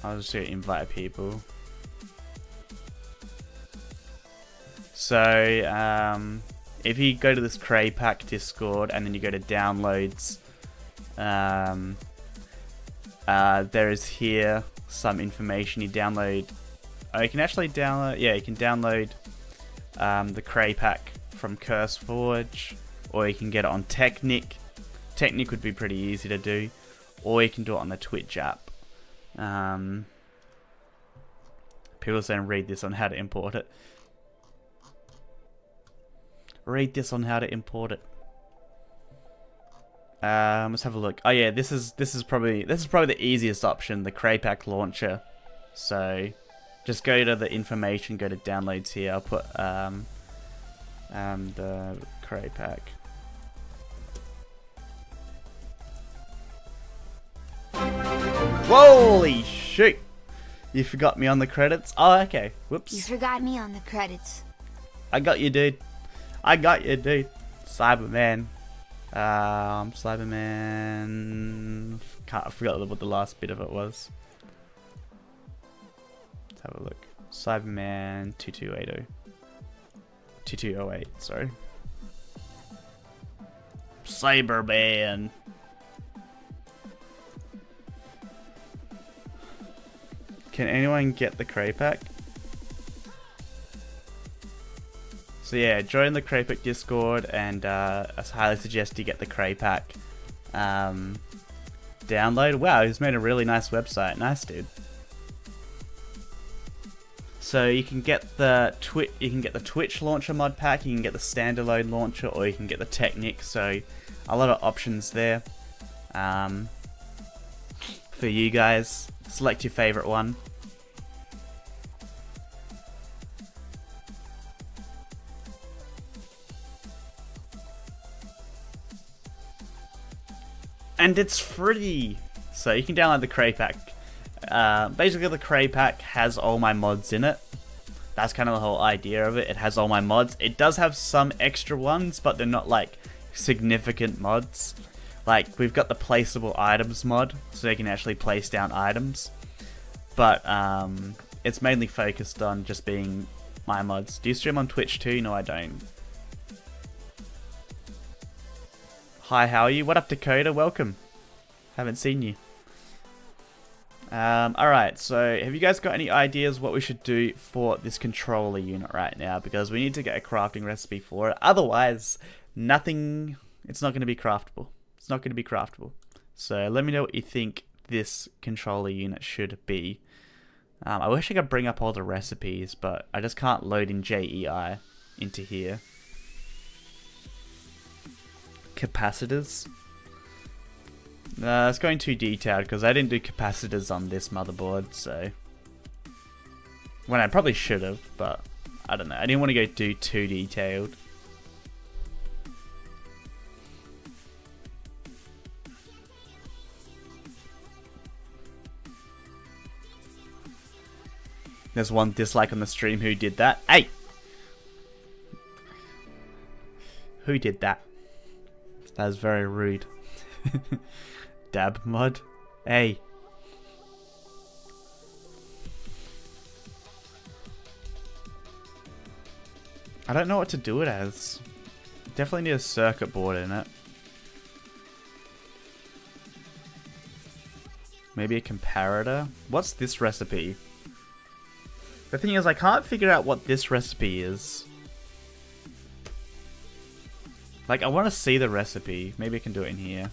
Speaker 1: I'll just invite people. So, if you go to this Cray Pack Discord and then you go to downloads, there is here some information you download. Oh, you can actually download, yeah, you can download the Cray Pack from CurseForge, or you can get it on Technic. Technic would be pretty easy to do, or you can do it on the Twitch app. People are saying read this on how to import it. Read this on how to import it. Let's have a look. Oh yeah, this is probably the easiest option, the Cray Pack launcher. So just go to the information, go to downloads here. I'll put the Cray Pack. Holy shoot! You forgot me on the credits? Oh, okay. Whoops.
Speaker 2: You forgot me on the credits.
Speaker 1: I got you, dude. I got you, dude. Cyberman. Cyberman. I forgot what the last bit of it was. Let's have a look. Cyberman 2280. 2208, sorry. Cyberman. Can anyone get the Cray Pack? So yeah, join the Cray Pack Discord, and I highly suggest you get the Cray Pack download. Wow, he's made a really nice website. Nice, dude. So you can get the Twitch launcher mod pack, you can get the standalone launcher, or you can get the Technic. So a lot of options there for you guys. Select your favorite one. And it's free, so you can download the Cray Pack. Basically, the Cray Pack has all my mods in it. That's kind of the whole idea of it. It has all my mods. It does have some extra ones, but they're not significant mods. We've got the placeable items mod, so you can actually place down items. But it's mainly focused on just being my mods. Do you stream on Twitch too? No, I don't. Hi, how are you? What up, Dakota? Welcome. Haven't seen you. Alright, so have you guys got any ideas what we should do for this controller unit right now? Because we need to get a crafting recipe for it. Otherwise, nothing... It's not going to be craftable. It's not going to be craftable. So let me know what you think this controller unit should be. I wish I could bring up all the recipes, but I just can't load in JEI into here. Capacitors. It's going too detailed because I didn't do capacitors on this motherboard, so... When I probably should have, but I don't know. I didn't want to go too detailed. There's one dislike on the stream. Who did that? Hey! Who did that? That was very rude. Dab mod. Hey. I don't know what to do it as. Definitely need a circuit board in it. Maybe a comparator? What's this recipe? The thing is, I can't figure out what this recipe is. Like, I want to see the recipe. Maybe I can do it in here.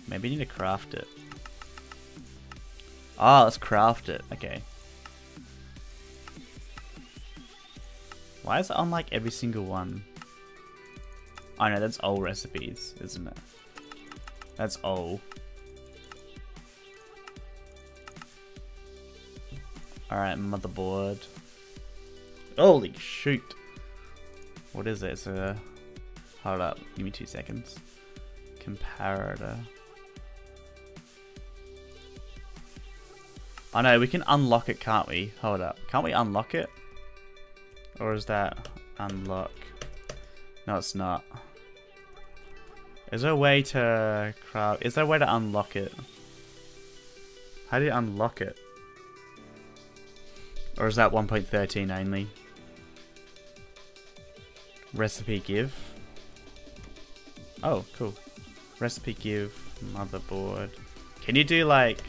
Speaker 1: Maybe I need to craft it. Ah, let's craft it. Okay. Why is it on like every single one? Oh no, that's old recipes, isn't it? That's old. Alright, motherboard. Holy shoot. What is it? It's a... Hold up, give me 2 seconds. Comparator. Oh no, we can unlock it, can't we? Hold up. Can't we unlock it? Or is that unlock? No, it's not. Is there a way to craft? Is there a way to unlock it? How do you unlock it? Or is that 1.13 only? Recipe give. Oh, cool. Recipe give, motherboard. Can you do like...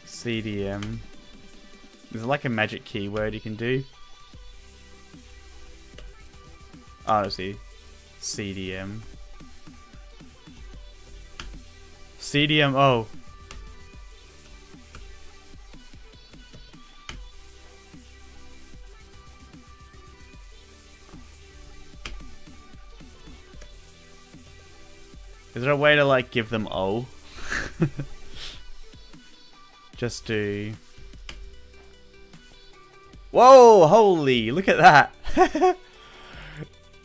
Speaker 1: CDM. Is it like a magic keyword you can do? Oh, I see. CDM. CDM, oh. Is there a way to like give them O? Just do... Whoa! Holy! Look at that! It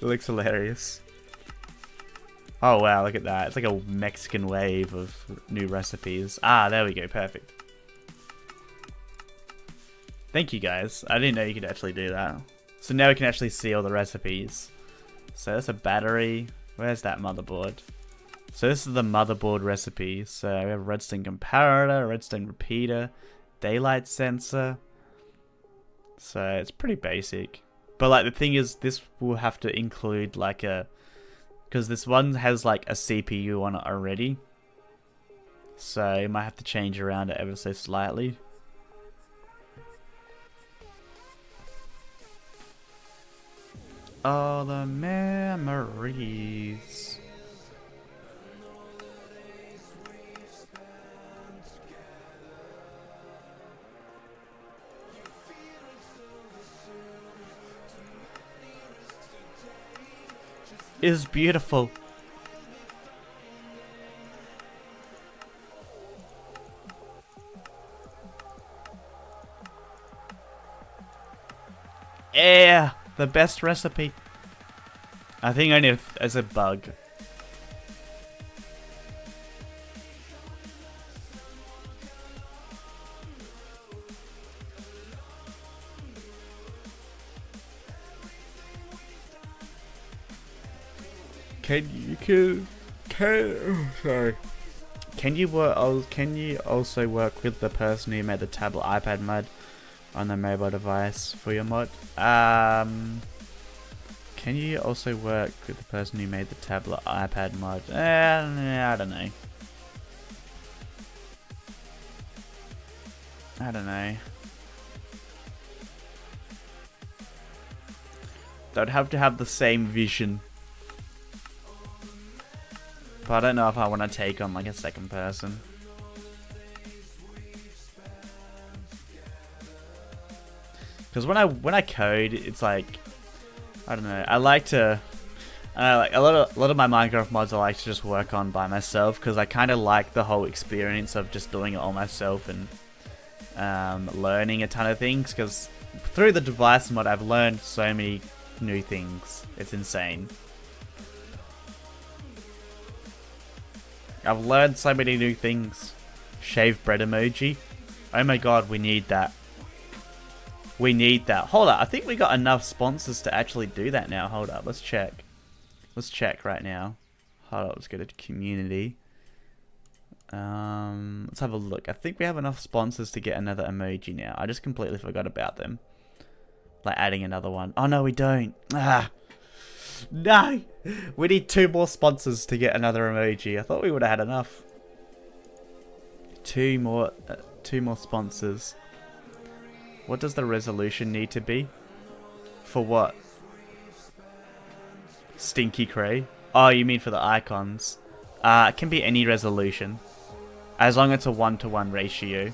Speaker 1: looks hilarious. Oh wow, look at that. It's like a Mexican wave of new recipes. Ah, there we go. Perfect. Thank you guys. I didn't know you could actually do that. So now we can actually see all the recipes. So that's a battery. Where's that motherboard? So this is the motherboard recipe. So we have redstone comparator, redstone repeater, daylight sensor. So it's pretty basic. But like the thing is, this will have to include like a... Because this one has like a CPU on it already. So you might have to change around it ever so slightly. All the memories. Is beautiful. Yeah, the best recipe. I think only as a bug. Can you also work with the person who made the tablet iPad mod on the mobile device for your mod? Can you also work with the person who made the tablet iPad mod? I don't know. I don't know. They'd have to have the same vision. But I don't know if I want to take on like a second person. Because when I code, it's like, I don't know. I like to, like a lot of my Minecraft mods I like to just work on by myself, because I kind of like the whole experience of just doing it all myself and learning a ton of things. Because through the device mod, I've learned so many new things. It's insane. I've learned so many new things. Shaved bread emoji. Oh my god, we need that. We need that. Hold up, I think we got enough sponsors to actually do that now. Hold up, let's check. Let's check right now. Hold up, let's go to community. Let's have a look. I think we have enough sponsors to get another emoji now. I just completely forgot about them. Like adding another one. Oh no, we don't. Ah. No! We need 2 more sponsors to get another emoji. I thought we would have had enough. 2 more sponsors. What does the resolution need to be? For what? Stinky Cray? Oh, you mean for the icons. It can be any resolution. As long as it's a 1-to-1 ratio.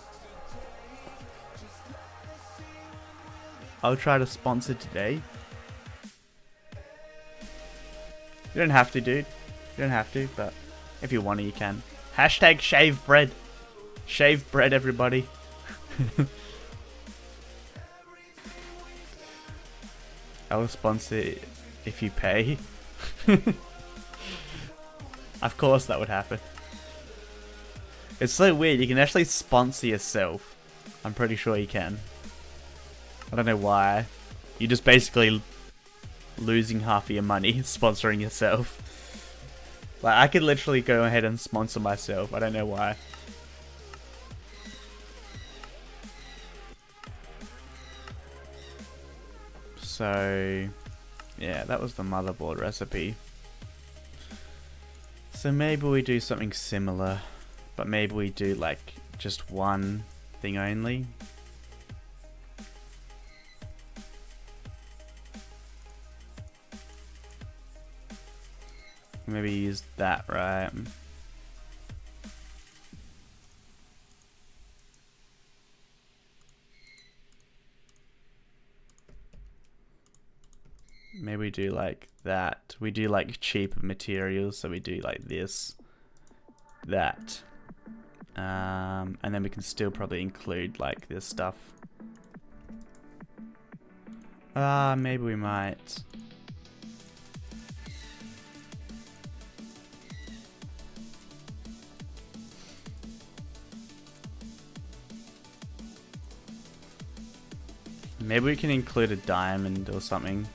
Speaker 1: I'll try to sponsor today. You don't have to, dude. You don't have to, but if you want to, you can. Hashtag shave bread. Shave bread, everybody. I will sponsor if you pay. Of course that would happen. It's so weird, you can actually sponsor yourself. I'm pretty sure you can. I don't know why. You just basically losing half of your money sponsoring yourself. Like, I could literally go ahead and sponsor myself. I don't know why. So, yeah, that was the motherboard recipe. So maybe we do something similar, but maybe we do like just one thing only. Maybe use that, right? Maybe we do like that. We do like cheaper materials, so we do like this, that. And then we can still probably include like this stuff. Maybe we might. Maybe we can include a diamond or something.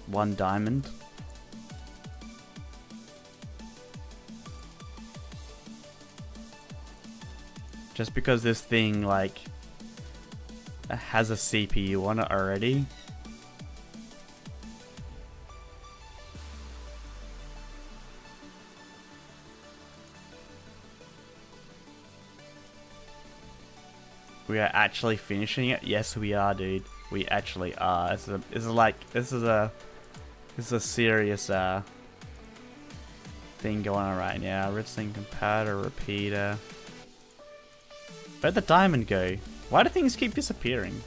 Speaker 1: 1 diamond. Just because this thing like has a CPU on it already. We are actually finishing it. Yes, we are, dude. We actually are. This is a serious thing going on right now. Redstone comparator, repeater. Where'd the diamond go? Why do things keep disappearing?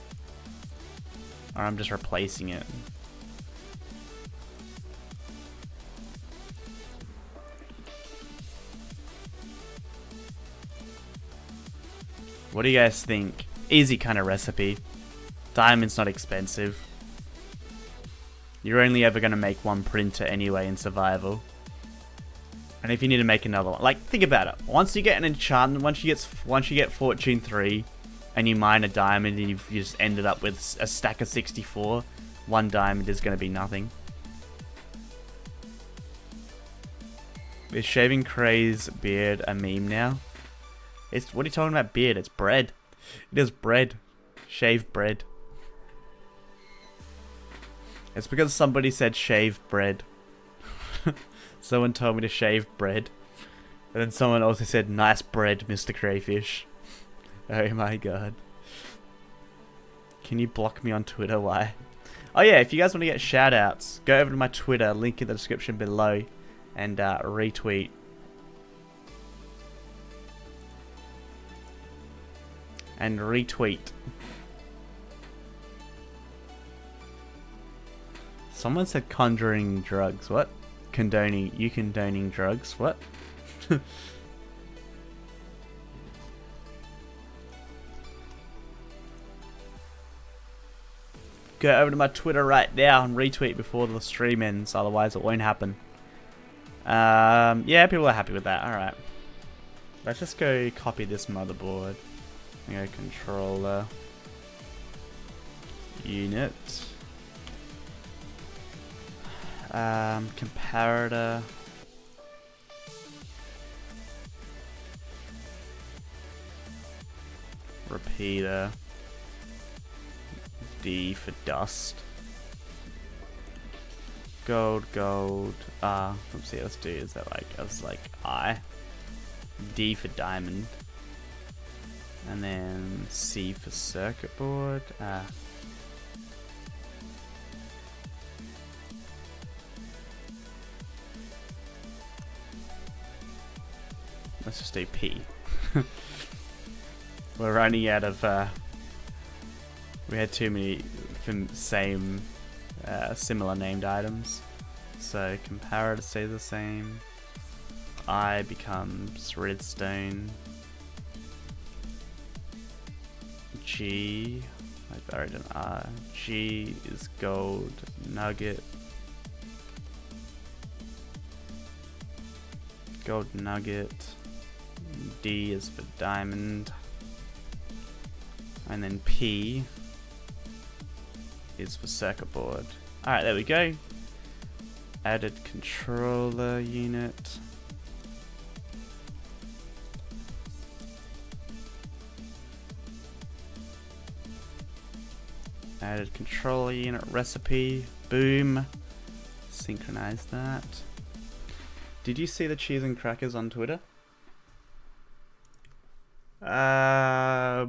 Speaker 1: Or I'm just replacing it. What do you guys think? Easy kind of recipe. Diamond's not expensive. You're only ever going to make 1 printer anyway in survival. And if you need to make another one, like, think about it. Once you get an enchantment, once you get Fortune 3 and you mine a diamond and you've just ended up with a stack of 64, 1 diamond is going to be nothing. Is shaving Cray's beard a meme now? What are you talking about beard? It's bread. It is bread. Shaved bread. It's because somebody said shave bread. Someone told me to shave bread. And then someone also said, nice bread, Mr. Crayfish. Oh my god. Can you block me on Twitter? Why? Oh yeah, if you guys want to get shoutouts, go over to my Twitter, link in the description below, and retweet. And retweet. Someone said conjuring drugs. What? You condoning drugs. What? Go over to my Twitter right now and retweet before the stream ends, otherwise it won't happen. Yeah, people are happy with that. Alright. Let's just go copy this motherboard. Go controller. Unit. Comparator. Repeater. D for dust. Gold. Let's see, let's do, is that like, I was like I. D for diamond. And then C for circuit board. Let's just do P. We're running out of, we had too many same, similar named items. So comparator stays the same. I becomes redstone. G, I've already done R. G is gold nugget. Gold nugget. D is for diamond. And then P is for circuit board. Alright, there we go. Added controller unit. Added controller unit recipe. Boom. Synchronize that. Did you see the cheese and crackers on Twitter? I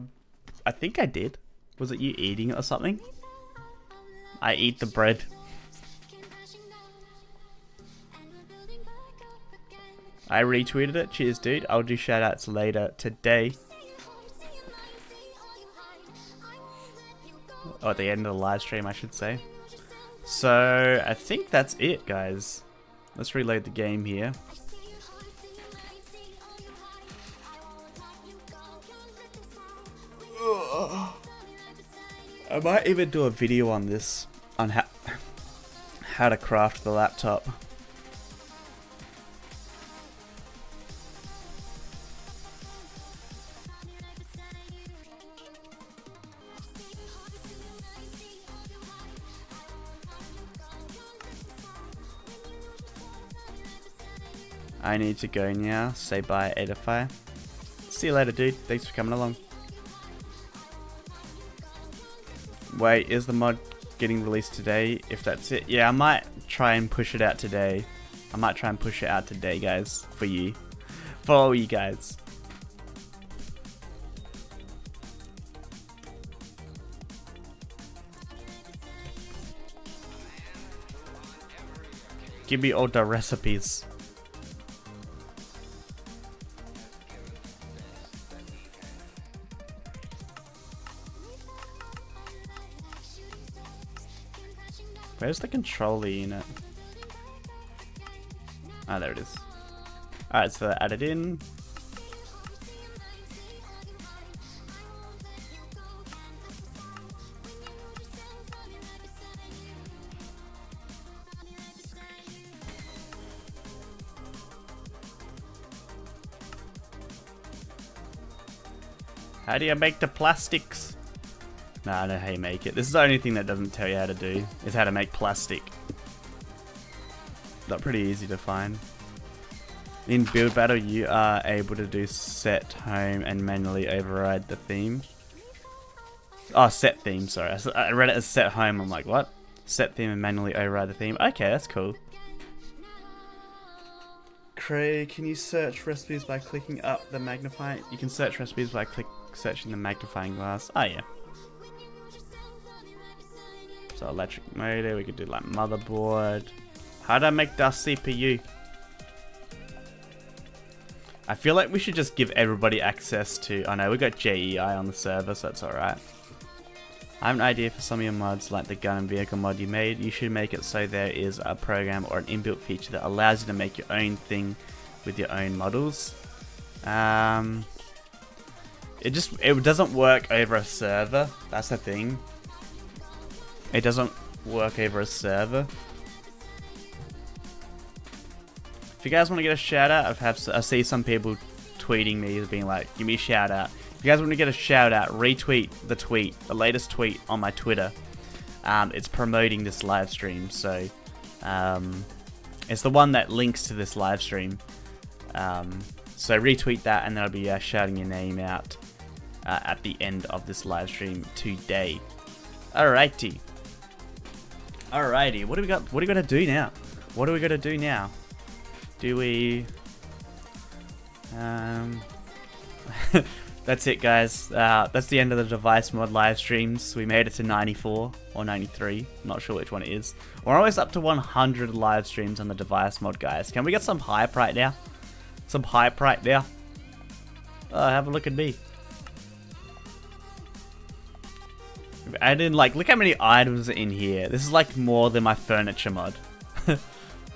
Speaker 1: think I did. Was it you eating it or something? I eat the bread. I retweeted it. Cheers, dude. I'll do shoutouts later today. Or at the end of the live stream, I should say. So, I think that's it, guys. Let's reload the game here. I might even do a video on this, on how to craft the laptop. I need to go now. Say bye, Edify. See you later, dude. Thanks for coming along. Wait, is the mod getting released today? If that's it. Yeah, I might try and push it out today. I might try and push it out today, guys. For you. For all you guys. Give me all the recipes. Where's the controller unit? Ah, there it is. Alright, so add it in. How do you make the plastics? Nah, I know how you make it. This is the only thing that doesn't tell you how to do, is how to make plastic. That's pretty easy to find. In build battle, you are able to do set home and manually override the theme. Oh, set theme, sorry. I read it as set home, I'm like, what? Set theme and manually override the theme. Okay, that's cool. Cray, can you search recipes by clicking up the magnifying? You can search recipes by searching the magnifying glass. Oh yeah. So electric motor, we could do like motherboard. How do I make the CPU? I feel like we should just give everybody access to... Oh no, we got JEI on the server, so that's alright. I have an idea for some of your mods, like the gun and vehicle mod you made. You should make it so there is a program or an inbuilt feature that allows you to make your own thing with your own models. It doesn't work over a server. That's the thing. It doesn't work over a server. If you guys want to get a shout out, I see some people tweeting me as being like, give me a shout out. If you guys want to get a shout out, retweet the latest tweet on my Twitter. It's promoting this live stream, so it's the one that links to this live stream. So retweet that, and then I'll be shouting your name out at the end of this live stream today. Alrighty. What do we got? What do we got to do now? What do we got to do now? Do we? That's it, guys. That's the end of the device mod live streams. We made it to 94 or 93. Not sure which one it is. We're always up to 100 live streams on the device mod, guys. Can we get some hype right now? Some hype right now. Oh, have a look at me. I didn't look how many items are in here. This is like more than my furniture mod.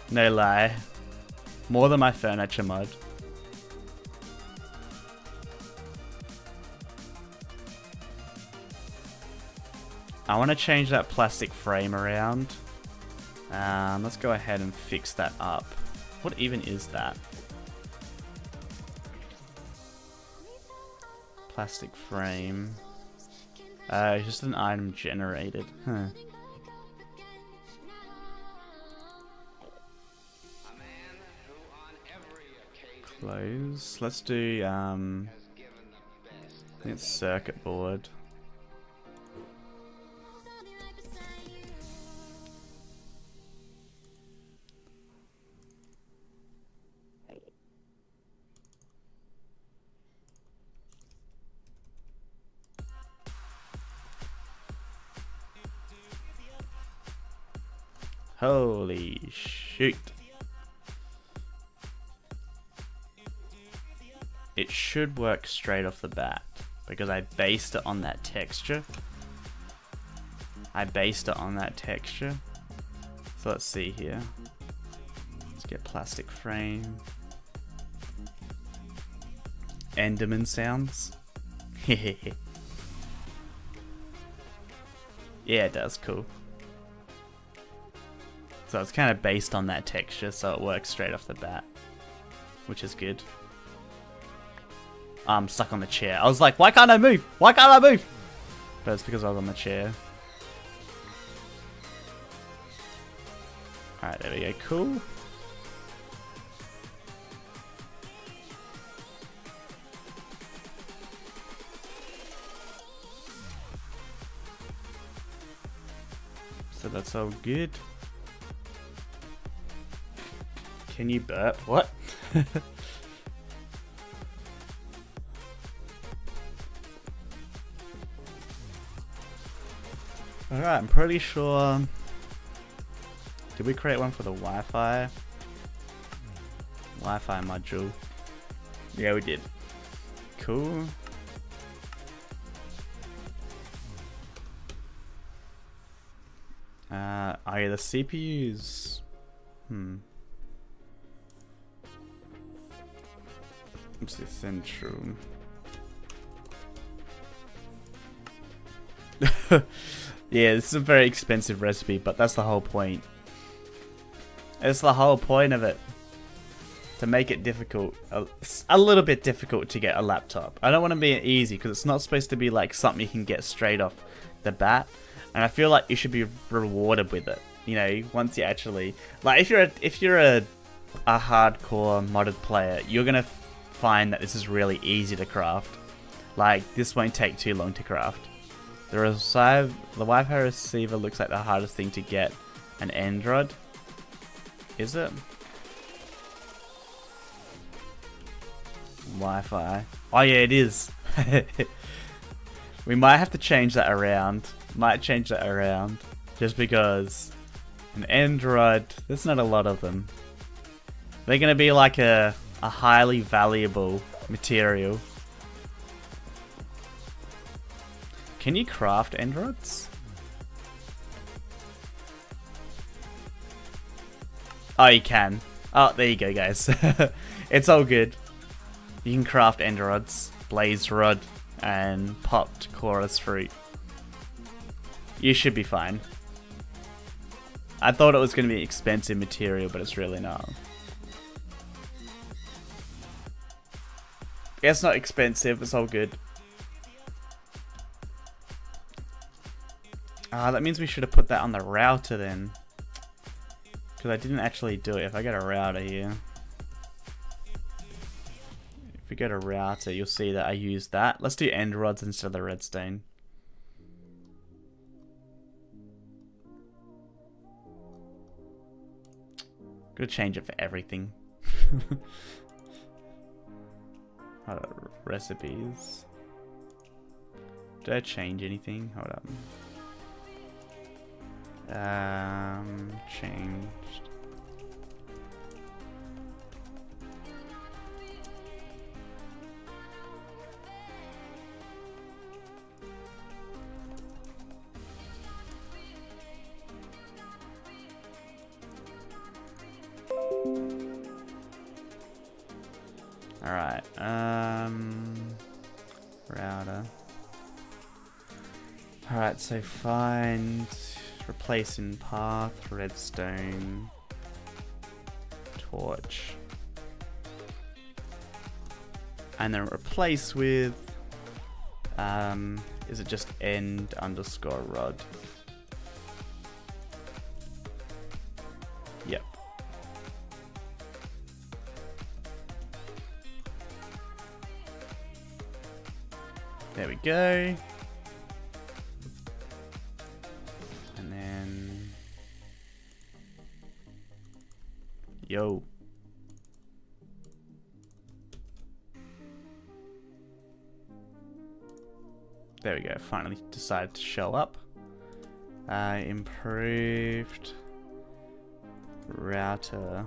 Speaker 1: No lie. More than my furniture mod. I want to change that plastic frame around. Let's go ahead and fix that up. What even is that? Plastic frame. It's just an item generated. Huh. Close. Let's do I think it's circuit board. Holy shoot. It should work straight off the bat because I based it on that texture. So let's see here. Let's get plastic frame. Enderman sounds. Yeah, it does. Cool. So it's kind of based on that texture, so it works straight off the bat, which is good. I'm stuck on the chair. I was like, why can't I move? Why can't I move? But it's because I was on the chair. Alright, there we go. Cool. So that's all good. Can you burp? What? Alright, I'm pretty sure... Did we create one for the Wi-Fi? Wi-Fi module. Yeah, we did. Cool. Oh yeah, the CPUs. What's the central? Yeah, this is a very expensive recipe, but that's the whole point. It's the whole point of it. To make it difficult, a little bit difficult to get a laptop. I don't want to be easy because it's not supposed to be like something you can get straight off the bat. And I feel like you should be rewarded with it. You know, once you actually like, if you're a hardcore modded player, you're gonna find that this is really easy to craft. Like, this won't take too long to craft. The Wi-Fi receiver looks like the hardest thing to get an Android. Is it? Wi-Fi. Oh yeah, it is. We might have to change that around. Might change that around. Just because an end rod, there's not a lot of them. They're going to be like a highly valuable material. Can you craft end rods? Oh, you can. Oh, there you go, guys. It's all good. You can craft end rods, blaze rod, and popped chorus fruit. You should be fine. I thought it was going to be expensive material, but it's really not. It's not expensive, it's all good. That means we should have put that on the router then. Because I didn't actually do it. If I get a router here. If we go to router, you'll see that I used that. Let's do end rods instead of the redstone. Gotta change it for everything. Recipes. Did I change anything? Hold up. Changed. Alright, router. Alright, so find, replace in path, redstone, torch. And then replace with, is it just end underscore rod? Yep. There we go. And then... Yo. There we go, finally decided to show up. Improved router.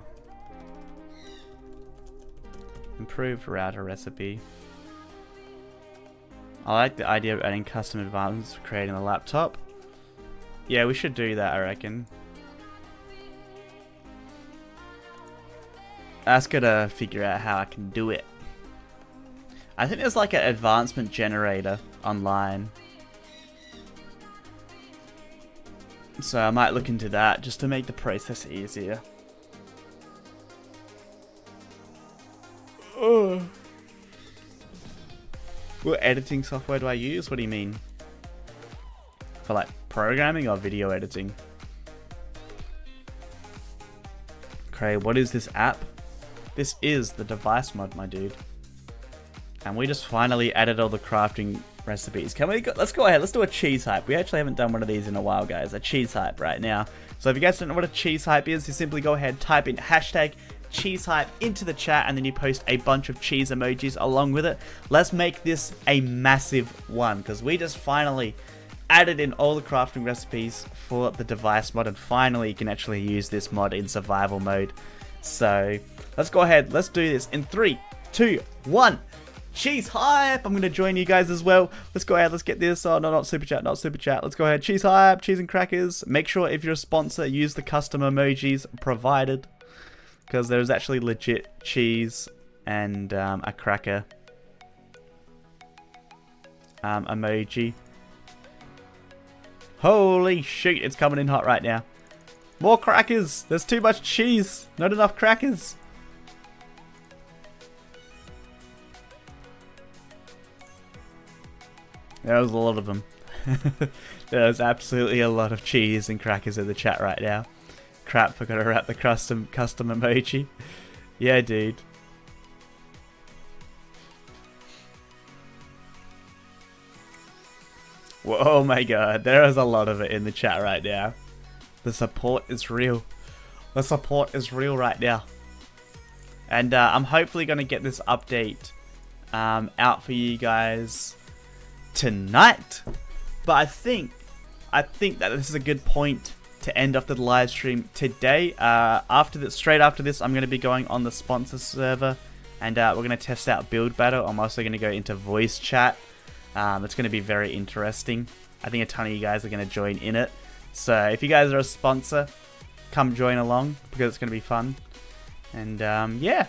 Speaker 1: Improved router recipe. I like the idea of adding custom advancements for creating a laptop. Yeah, we should do that, I reckon. I just gotta figure out how I can do it. I think there's like an advancement generator online. So I might look into that just to make the process easier. Oh. What editing software do I use? What do you mean? For like programming or video editing? Cray, what is this app? This is the device mod, my dude. And we just finally added all the crafting recipes. Can we go, let's go ahead, let's do a cheese hype. We actually haven't done one of these in a while, guys. A cheese hype right now. So if you guys don't know what a cheese hype is, you simply go ahead, type in hashtag cheese hype into the chat, and then you post a bunch of cheese emojis along with it. Let's make this a massive one, because we just finally added in all the crafting recipes for the device mod, and finally you can actually use this mod in survival mode. So let's go ahead, let's do this in 3, 2, 1. Cheese hype! I'm going to join you guys as well. Let's go ahead, let's get this. Oh, no, not super chat, not super chat. Let's go ahead, cheese hype, cheese and crackers. Make sure if you're a sponsor, use the custom emojis provided, because there's actually legit cheese and a cracker emoji. Holy shoot, it's coming in hot right now. More crackers! There's too much cheese, not enough crackers. There was a lot of them. There's absolutely a lot of cheese and crackers in the chat right now. Crap, forgot to wrap the custom emoji. Yeah, dude. Whoa, oh my god, there is a lot of it in the chat right now. The support is real. The support is real right now. And I'm hopefully going to get this update out for you guys tonight. But I think I think that this is a good point to end off the live stream today. Straight after this, I'm going to be going on the sponsor server, and we're going to test out Build Battle. I'm also going to go into voice chat. It's going to be very interesting. I think a ton of you guys are going to join in it. So if you guys are a sponsor, come join along because it's going to be fun. And yeah.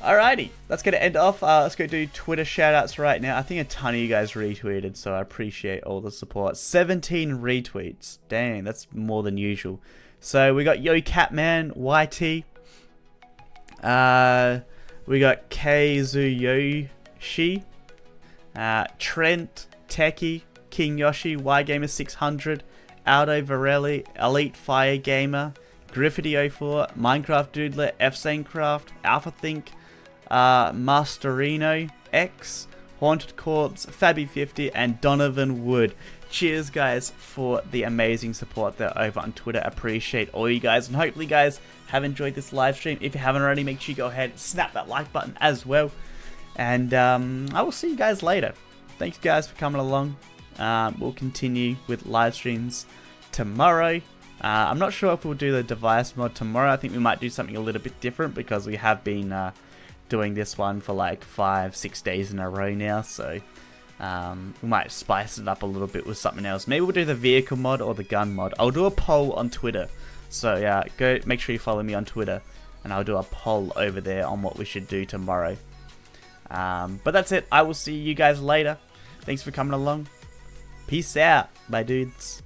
Speaker 1: Alrighty, that's going to end off. Let's go do Twitter shoutouts right now. I think a ton of you guys retweeted, so I appreciate all the support. 17 retweets. Dang, that's more than usual. So we got Yo Catman, YT. We got Kazuyoshi. Trent, Techie, King Yoshi, YGamer600, Aldo Varelli, Elite Fire Gamer, Griffity04, Minecraft Doodler, FSaneCraft, AlphaThink, Masterino X, Haunted Corpse, Fabi50, and Donovan Wood. Cheers, guys, for the amazing support there over on Twitter. Appreciate all you guys, and hopefully, guys, have enjoyed this live stream. If you haven't already, make sure you go ahead and snap that like button as well. And I will see you guys later. Thanks, guys, for coming along. We'll continue with live streams tomorrow. I'm not sure if we'll do the device mod tomorrow. I think we might do something a little bit different because we have been doing this one for like 5-6 days in a row now. So we might spice it up a little bit with something else. Maybe we'll do the vehicle mod or the gun mod. I'll do a poll on Twitter. So yeah, go make sure you follow me on Twitter, and I'll do a poll over there on what we should do tomorrow. But that's it. I will see you guys later. Thanks for coming along. Peace out. Bye, dudes.